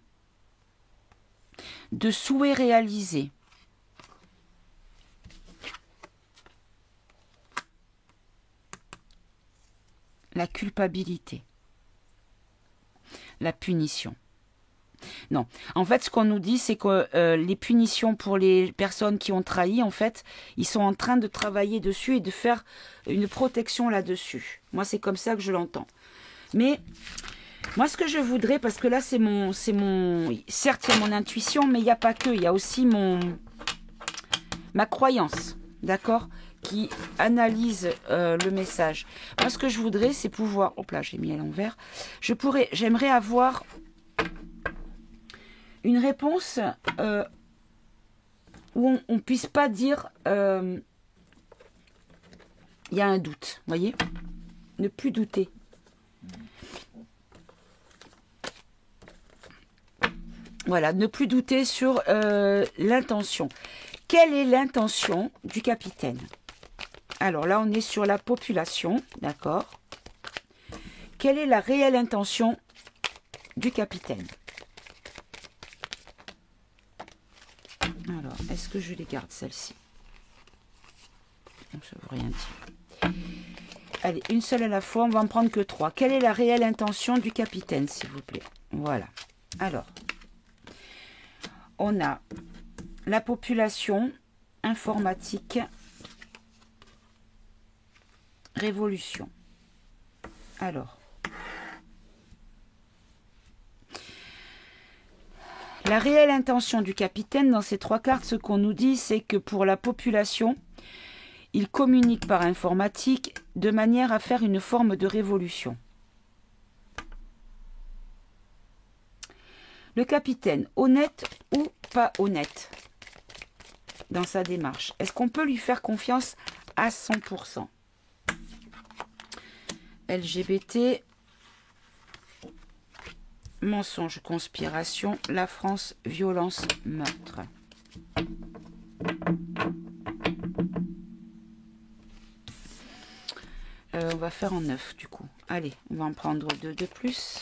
de souhaits réalisés. La culpabilité, la punition. Non, en fait, ce qu'on nous dit, c'est que les punitions pour les personnes qui ont trahi, en fait, ils sont en train de travailler dessus et de faire une protection là-dessus. Moi, c'est comme ça que je l'entends. Mais moi, ce que je voudrais, parce que là, c'est mon, certes, il y a mon intuition, mais il n'y a pas que, il y a aussi ma croyance, d'accord, qui analyse le message. Moi, ce que je voudrais, c'est pouvoir... Hop là, j'ai mis à l'envers. J'aimerais avoir une réponse où on ne puisse pas dire il y a un doute, voyez? Ne plus douter. Voilà, ne plus douter sur l'intention. Quelle est l'intention du capitaine? Alors là, on est sur la population, d'accord? Quelle est la réelle intention du capitaine? Alors, est-ce que je les garde, celle-ci? Ça ne veut rien dire. Allez, une seule à la fois, on va en prendre que 3. Quelle est la réelle intention du capitaine, s'il vous plaît? Voilà. Alors, on a la population, informatique, révolution. Alors, la réelle intention du capitaine dans ces 3 cartes, ce qu'on nous dit, c'est que pour la population, il communique par informatique de manière à faire une forme de révolution. Le capitaine, honnête ou pas honnête dans sa démarche? Est-ce qu'on peut lui faire confiance à 100%? LGBT, mensonge, conspiration, la France, violence, meurtre. On va faire en 9 du coup. Allez, on va en prendre 2 de plus.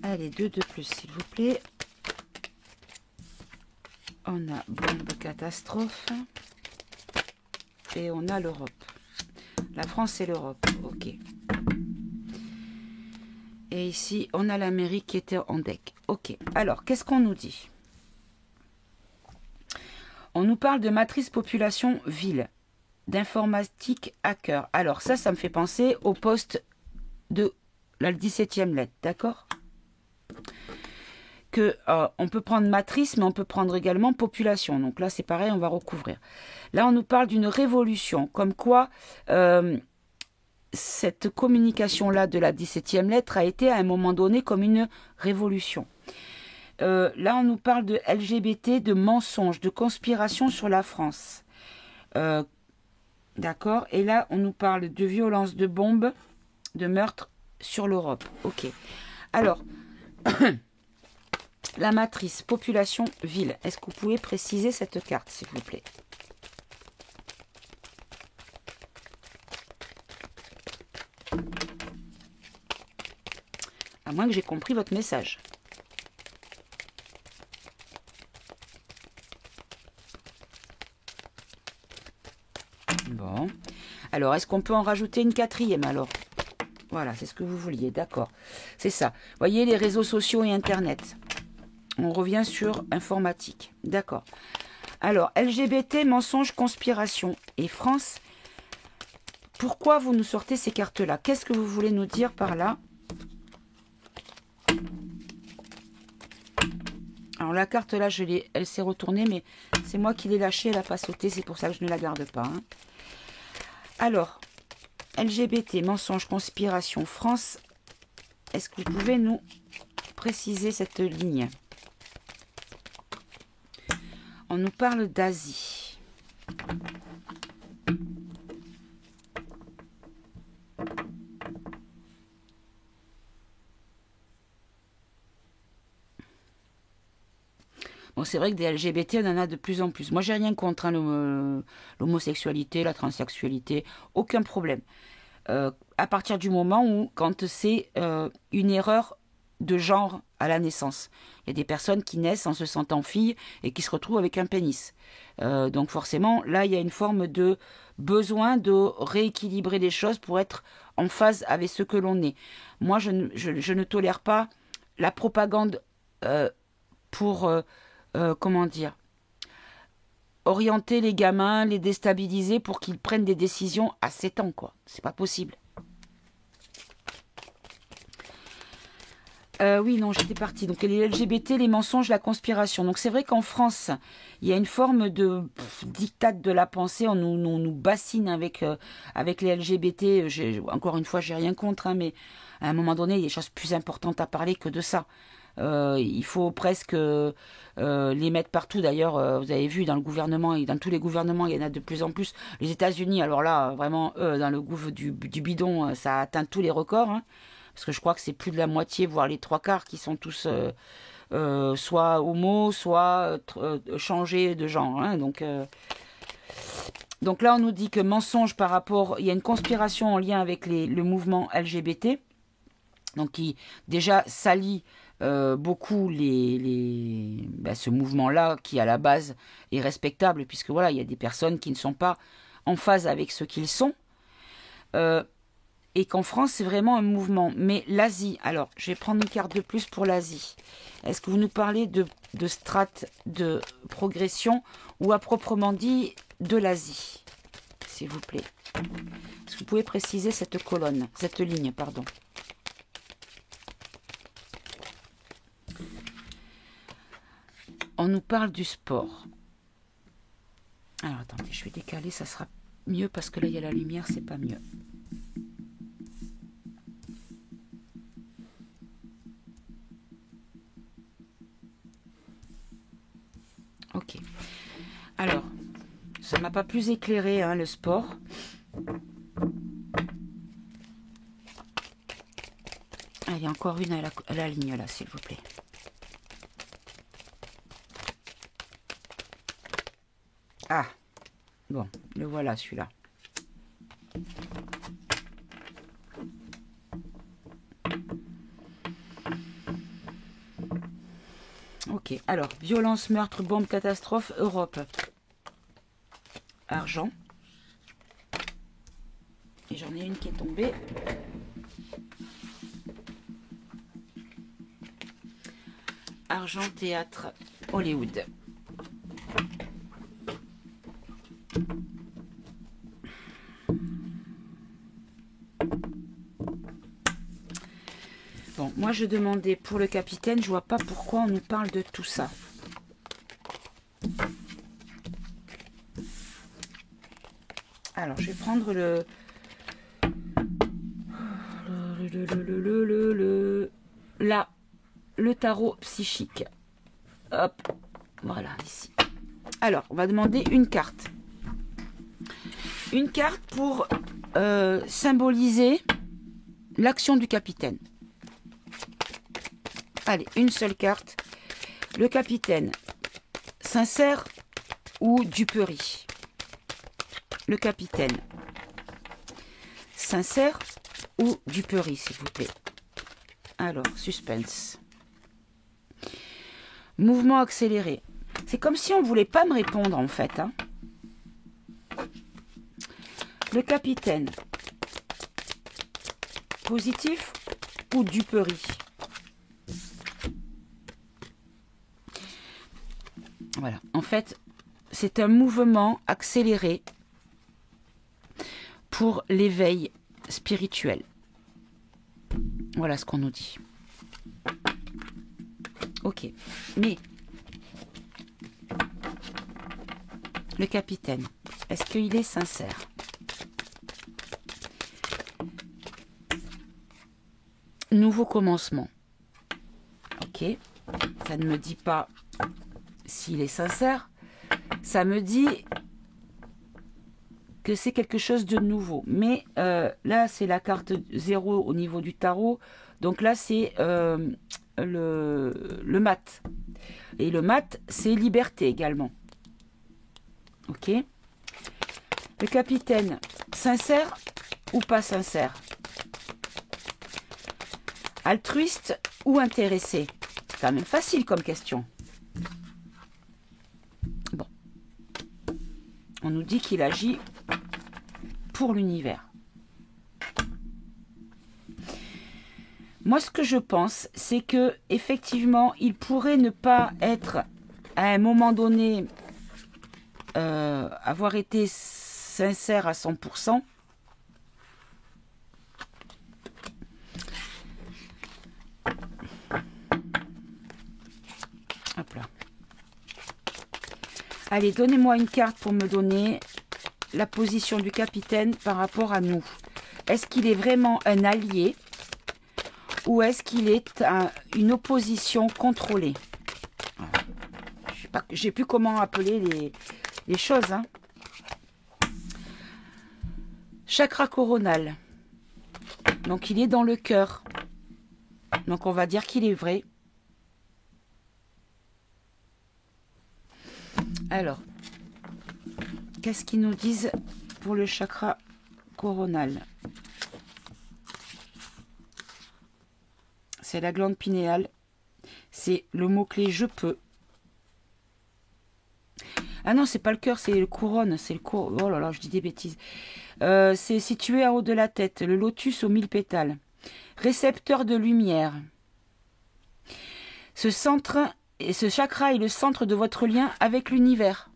Allez, 2 de plus, s'il vous plaît. On a bombe catastrophe. Et on a l'Europe. La France et l'Europe. Ok. Et ici, on a l'Amérique qui était en deck. Ok. Alors, qu'est-ce qu'on nous dit? On nous parle de matrice population ville, d'informatique hacker. Alors, ça me fait penser au poste de la 17e lettre. D'accord? Que on peut prendre matrice, mais on peut prendre également population. Donc là, c'est pareil, on va recouvrir. Là, on nous parle d'une révolution, comme quoi cette communication-là de la 17e lettre a été à un moment donné comme une révolution. Là, on nous parle de LGBT, de mensonges, de conspiration sur la France. D'accord? Et là, on nous parle de violence, de bombes, de meurtres sur l'Europe. Ok. Alors... La matrice population ville. Est-ce que vous pouvez préciser cette carte, s'il vous plaît? À moins que j'ai compris votre message. Bon. Alors, est-ce qu'on peut en rajouter une quatrième alors? Voilà, c'est ce que vous vouliez, d'accord. C'est ça. Voyez les réseaux sociaux et Internet. On revient sur informatique. D'accord. Alors, LGBT, mensonges, conspiration et France. Pourquoi vous nous sortez ces cartes-là? Qu'est-ce que vous voulez nous dire par là? Alors, la carte là, elle s'est retournée, mais c'est moi qui l'ai lâchée, elle n'a pas sauté. C'est pour ça que je ne la garde pas. Hein. Alors, LGBT, mensonges, conspiration, France. Est-ce que vous pouvez nous préciser cette ligne? On nous parle d'Asie. Bon, c'est vrai que des LGBT, on en a de plus en plus. Moi, j'ai rien contre hein, l'homosexualité, la transsexualité, aucun problème. À partir du moment où, quand c'est une erreur de genre à la naissance. Il y a des personnes qui naissent en se sentant filles et qui se retrouvent avec un pénis. Donc forcément, là, il y a une forme de besoin de rééquilibrer les choses pour être en phase avec ce que l'on est. Moi, je ne tolère pas la propagande pour, comment dire, orienter les gamins, les déstabiliser pour qu'ils prennent des décisions à 7 ans, quoi. C'est pas possible. Oui, non, j'étais partie. Donc, les LGBT, les mensonges, la conspiration. Donc, c'est vrai qu'en France, il y a une forme de diktat de la pensée. On nous bassine avec les LGBT. Encore une fois, j'ai rien contre, hein, mais à un moment donné, il y a des choses plus importantes à parler que de ça. Il faut presque les mettre partout. D'ailleurs, vous avez vu dans le gouvernement et dans tous les gouvernements, il y en a de plus en plus. Les États-Unis, alors là, vraiment, dans le gouffre du bidon, ça a atteint tous les records. Hein. Parce que je crois que c'est plus de la moitié, voire les 3/4 qui sont tous soit homo, soit changés de genre. Hein, donc là, on nous dit que mensonge par rapport... Il y a une conspiration en lien avec le mouvement LGBT. Donc qui déjà salit beaucoup ce mouvement-là qui à la base est respectable. Puisque voilà, il y a des personnes qui ne sont pas en phase avec ce qu'ils sont. Et qu'en France, c'est vraiment un mouvement. Mais l'Asie, alors, je vais prendre une carte de plus pour l'Asie. Est-ce que vous nous parlez de strates de progression ou à proprement dit de l'Asie, s'il vous plaît? Est-ce que vous pouvez préciser cette colonne, cette ligne, pardon? On nous parle du sport. Alors, attendez, je vais décaler, ça sera mieux parce que là, il y a la lumière, c'est pas mieux. Ok. Alors, ça m'a pas plus éclairé, hein, le sport. Ah, il y a encore une à la ligne là, s'il vous plaît. Ah, bon, le voilà celui-là. Ok, alors, violence, meurtre, bombe, catastrophe, Europe. Argent. Et j'en ai une qui est tombée. Argent, théâtre, Hollywood. Bon, moi je demandais pour le capitaine, je vois pas pourquoi on nous parle de tout ça. Alors, je vais prendre le tarot psychique. Hop, voilà, ici. Alors, on va demander une carte. Une carte pour symboliser l'action du capitaine. Allez, une seule carte. Le capitaine, sincère ou duperie? Le capitaine, sincère ou duperie, s'il vous plaît? Alors, suspense. Mouvement accéléré. C'est comme si on ne voulait pas me répondre, en fait. Hein. Le capitaine, positif ou duperie? Voilà. En fait, c'est un mouvement accéléré pour l'éveil spirituel. Voilà ce qu'on nous dit. Ok. Mais le capitaine, est-ce qu'il est sincère? Nouveau commencement. Ok. Ça ne me dit pas s'il est sincère. Ça me dit que c'est quelque chose de nouveau. Mais là, c'est la carte 0 au niveau du tarot. Donc là, c'est le mat. Et le mat, c'est liberté également. Ok. Le capitaine, sincère ou pas sincère? Altruiste ou intéressé? C'est quand même facile comme question. Bon. On nous dit qu'il agit pour l'univers. Moi, ce que je pense, c'est que effectivement, il pourrait ne pas être à un moment donné avoir été sincère à 100%. Hop là. Allez, donnez-moi une carte pour me donner la position du capitaine par rapport à nous. Est-ce qu'il est vraiment un allié ou est-ce qu'il est une opposition contrôlée? Je ne sais plus comment appeler les choses. Hein. Chakra coronal. Donc il est dans le cœur. Donc on va dire qu'il est vrai. Alors, qu'est-ce qu'ils nous disent pour le chakra coronal? C'est la glande pinéale. C'est le mot-clé je peux. Ah non, c'est pas le cœur, c'est le couronne. C'est le couronne. Oh là là, je dis des bêtises. C'est situé en haut de la tête. Le lotus aux 1000 pétales. Récepteur de lumière. Ce chakra est le centre de votre lien avec l'univers.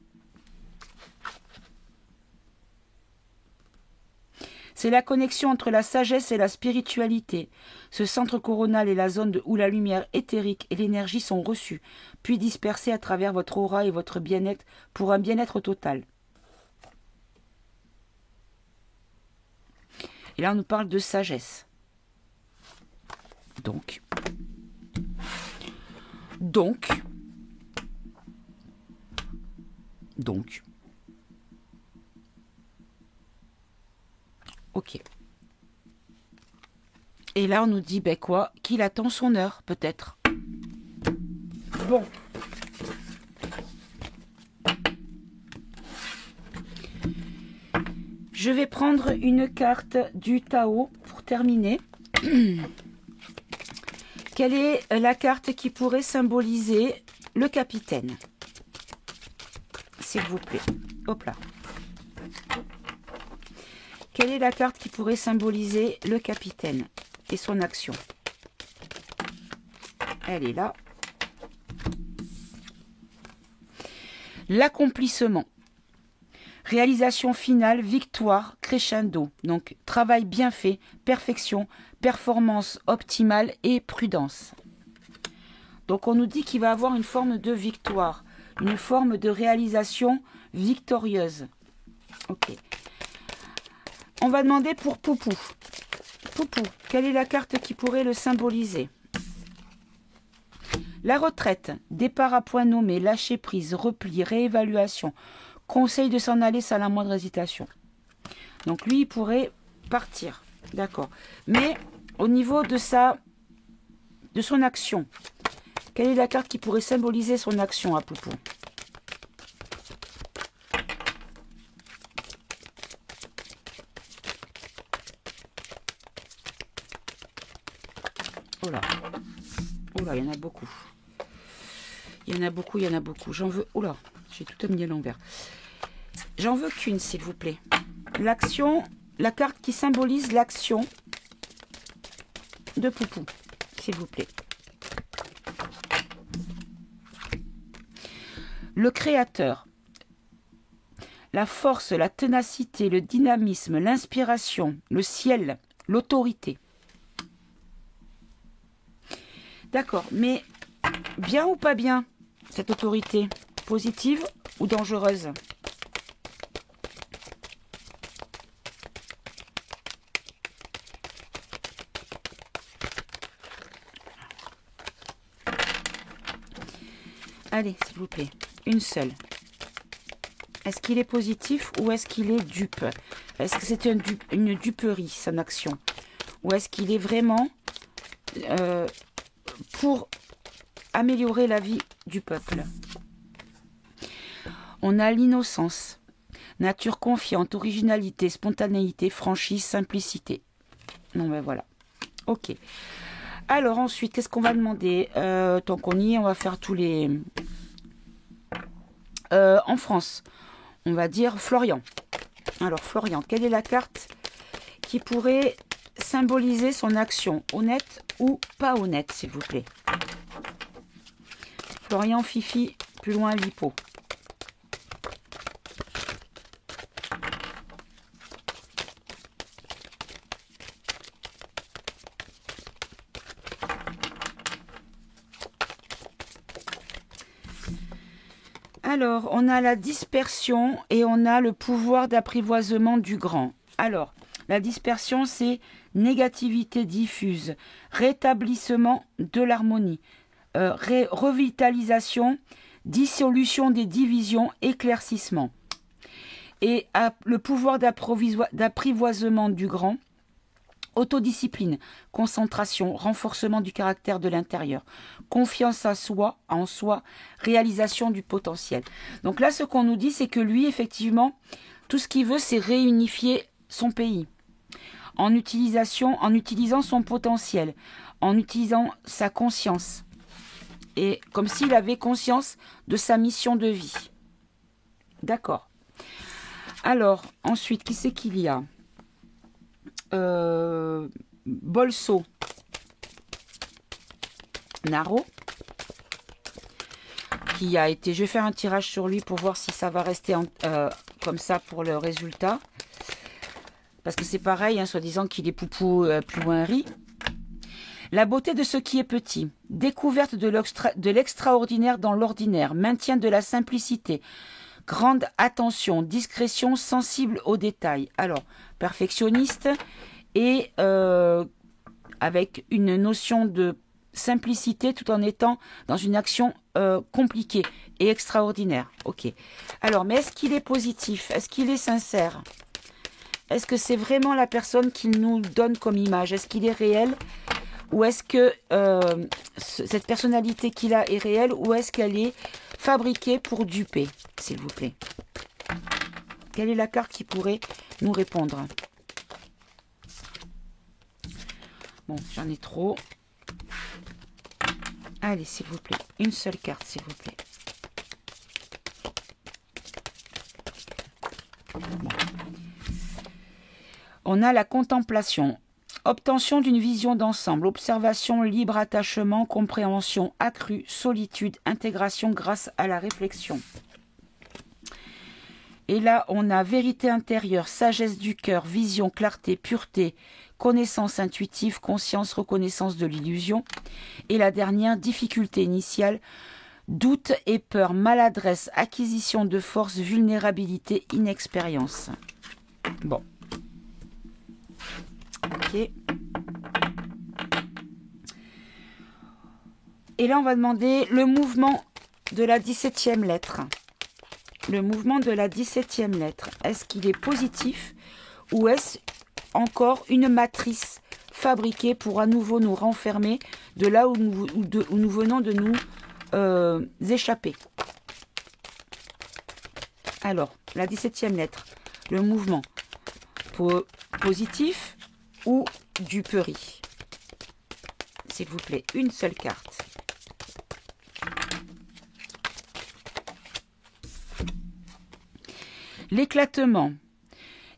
C'est la connexion entre la sagesse et la spiritualité. Ce centre coronal est la zone où la lumière éthérique et l'énergie sont reçues, puis dispersées à travers votre aura et votre bien-être pour un bien-être total. Et là, on nous parle de sagesse. Donc, ok. Et là, on nous dit, ben quoi, qu'il attend son heure, peut-être. Bon. Je vais prendre une carte du Tao pour terminer. Quelle est la carte qui pourrait symboliser le capitaine? S'il vous plaît. Hop là. Quelle est la carte qui pourrait symboliser le capitaine et son action? Elle est là. L'accomplissement. Réalisation finale, victoire, crescendo. Donc, travail bien fait, perfection, performance optimale et prudence. Donc, on nous dit qu'il va avoir une forme de victoire, une forme de réalisation victorieuse. Ok. On va demander pour Poupou. Poupou, quelle est la carte qui pourrait le symboliser? La retraite, départ à point nommé, lâcher prise, repli, réévaluation. Conseil de s'en aller sans la moindre hésitation. Donc lui, il pourrait partir. D'accord. Mais au niveau de son action, quelle est la carte qui pourrait symboliser son action à Poupou? Oh là. Oh là, il y en a beaucoup. Il y en a beaucoup, il y en a beaucoup. J'en veux... Oh là, j'ai tout mis à l'envers. J'en veux qu'une, s'il vous plaît. L'action, la carte qui symbolise l'action de Poupou, s'il vous plaît. Le créateur. La force, la ténacité, le dynamisme, l'inspiration, le ciel, l'autorité. D'accord, mais bien ou pas bien, cette autorité? Positive ou dangereuse? Allez, s'il vous plaît, une seule. Est-ce qu'il est positif ou est-ce qu'il est dupe? Est-ce que c'est une duperie, son action? Ou est-ce qu'il est vraiment pour améliorer la vie du peuple? On a l'innocence, nature confiante, originalité, spontanéité, franchise, simplicité. Non, ben voilà. Ok. Alors ensuite, qu'est-ce qu'on va demander? Tant qu'on y est, on va faire tous les... en France, on va dire Florian. Alors Florian, quelle est la carte qui pourrait symboliser son action? Honnête ou pas honnête, s'il vous plaît? Florian, Fifi, plus loin, Lipo. Alors, on a la dispersion et on a le pouvoir d'apprivoisement du grand. Alors, la dispersion, c'est négativité diffuse, rétablissement de l'harmonie, revitalisation, dissolution des divisions, éclaircissement. Et le pouvoir d'apprivoisement du grand, autodiscipline, concentration, renforcement du caractère de l'intérieur, confiance en soi, réalisation du potentiel. Donc là, ce qu'on nous dit, c'est que lui, effectivement, tout ce qu'il veut, c'est réunifier son pays en utilisant son potentiel, en utilisant sa conscience. Et comme s'il avait conscience de sa mission de vie. D'accord. Alors, ensuite, qui c'est qu'il y a? Bolso, Naro, qui a été... Je vais faire un tirage sur lui pour voir si ça va rester comme ça pour le résultat. Parce que c'est pareil, hein, soi-disant qu'il est Poupou plus loin riz. La beauté de ce qui est petit, découverte de l'extraordinaire dans l'ordinaire, maintien de la simplicité, grande attention, discrétion, sensible aux détails. Alors, perfectionniste et avec une notion de simplicité tout en étant dans une action compliquée et extraordinaire. Ok. Alors, mais est-ce qu'il est positif? Est-ce qu'il est sincère? est-ce que c'est vraiment la personne qu'il nous donne comme image? Est-ce qu'il est réel? Ou est-ce que cette personnalité qu'il a est réelle? Ou est-ce qu'elle est fabriquée pour duper, s'il vous plaît? Quelle est la carte qui pourrait nous répondre? Bon, j'en ai trop. Allez, s'il vous plaît. Une seule carte, s'il vous plaît. Bon. On a la contemplation. Obtention d'une vision d'ensemble. Observation, libre attachement, compréhension accrue, solitude, intégration grâce à la réflexion. Et là, on a vérité intérieure, sagesse du cœur, vision, clarté, pureté, connaissance intuitive, conscience, reconnaissance de l'illusion. Et la dernière, difficulté initiale, doute et peur, maladresse, acquisition de force, vulnérabilité, inexpérience. Bon. Ok. Et là, on va demander le mouvement de la 17e lettre. Le mouvement de la 17e lettre, est-ce qu'il est positif ou est-ce encore une matrice fabriquée pour à nouveau nous renfermer de là où nous venons de nous échapper? Alors, la 17e lettre, le mouvement positif ou duperie? S'il vous plaît, une seule carte. L'éclatement,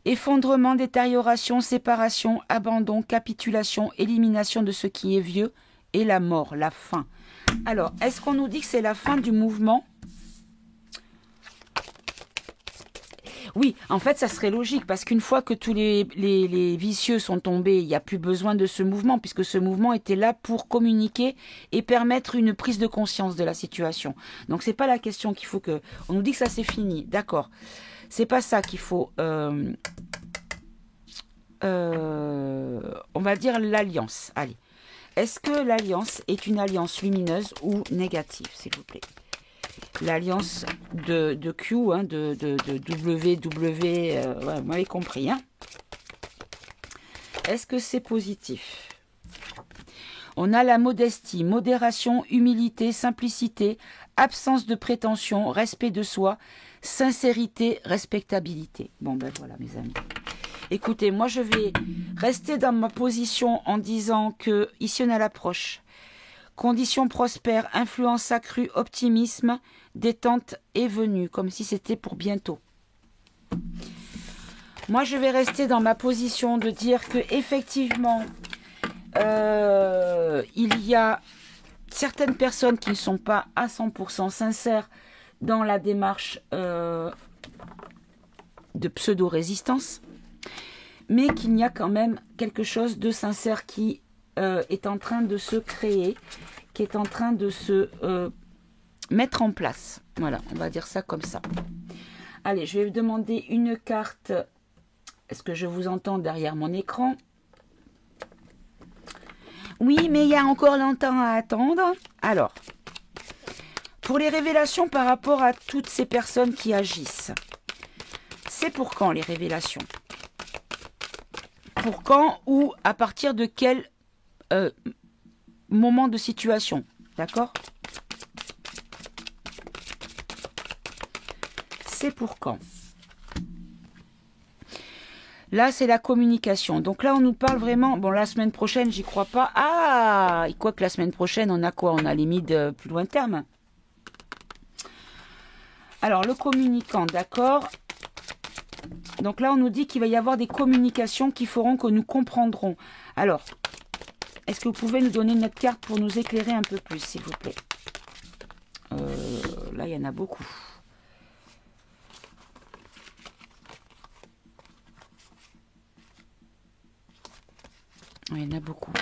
effondrement, détérioration, séparation, abandon, capitulation, élimination de ce qui est vieux et la mort, la fin. Alors, est-ce qu'on nous dit que c'est la fin du mouvement? Oui, en fait, ça serait logique parce qu'une fois que tous les vicieux sont tombés, il n'y a plus besoin de ce mouvement puisque ce mouvement était là pour communiquer et permettre une prise de conscience de la situation. Donc, c'est pas la question qu'il faut que... On nous dit que ça c'est fini, d'accord. C'est pas ça qu'il faut... on va dire l'alliance. Allez. Est-ce que l'alliance est une alliance lumineuse ou négative, s'il vous plaît? L'alliance de Q, hein, de WW, ouais, vous m'avez compris. Hein. Est-ce que c'est positif? On a la modestie, modération, humilité, simplicité, absence de prétention, respect de soi, sincérité, respectabilité. Bon, ben voilà, mes amis. Écoutez, moi, je vais rester dans ma position en disant que, ici, on a l'approche. Conditions prospères, influence accrue, optimisme, détente est venue, comme si c'était pour bientôt. Moi, je vais rester dans ma position de dire que effectivement, il y a certaines personnes qui ne sont pas à 100% sincères dans la démarche de pseudo-résistance, mais qu'il y a quand même quelque chose de sincère qui est en train de se créer, qui est en train de se mettre en place. Voilà, on va dire ça comme ça. Allez, je vais vous demander une carte. Est-ce que je vous entends derrière mon écran? Oui, mais il y a encore longtemps à attendre. Alors, pour les révélations par rapport à toutes ces personnes qui agissent, c'est pour quand les révélations? Pour quand ou à partir de quel moment de situation? D'accord? C'est pour quand? Là, c'est la communication. Donc là, on nous parle vraiment... Bon, la semaine prochaine, j'y crois pas. Ah! Et quoi que la semaine prochaine, on a quoi? On a les mides plus loin terme. Alors, le communicant, d'accord. Donc là, on nous dit qu'il va y avoir des communications qui feront que nous comprendrons. Alors, est-ce que vous pouvez nous donner une autre carte pour nous éclairer un peu plus, s'il vous plaît? Là, il y en a beaucoup. Il y en a beaucoup.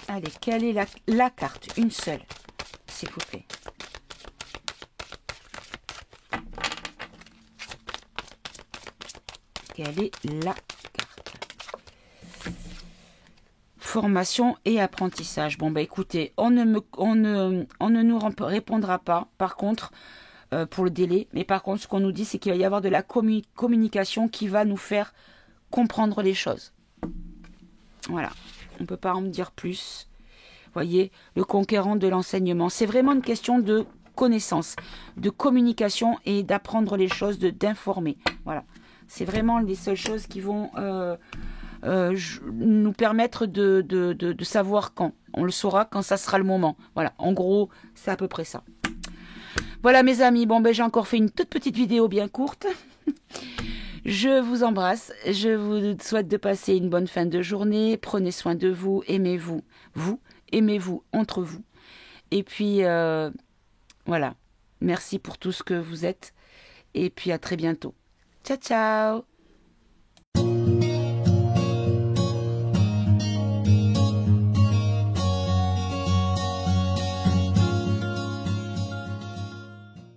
Allez, quelle est la carte? Une seule, s'il vous plaît. Quelle est la carte? Formation et apprentissage. Bon, bah écoutez, on ne nous répondra pas. Par contre, pour le délai. Mais par contre, ce qu'on nous dit, c'est qu'il va y avoir de la communication qui va nous faire comprendre les choses. Voilà, on ne peut pas en dire plus. Voyez, le conquérant de l'enseignement. C'est vraiment une question de connaissance, de communication et d'apprendre les choses, d'informer. Voilà, c'est vraiment les seules choses qui vont nous permettre de savoir quand. On le saura quand ça sera le moment. Voilà, en gros, c'est à peu près ça. Voilà mes amis, bon ben j'ai encore fait une toute petite vidéo bien courte. Je vous embrasse, je vous souhaite de passer une bonne fin de journée, prenez soin de vous, aimez-vous, aimez-vous entre vous. Et puis voilà, merci pour tout ce que vous êtes et puis à très bientôt. Ciao ciao.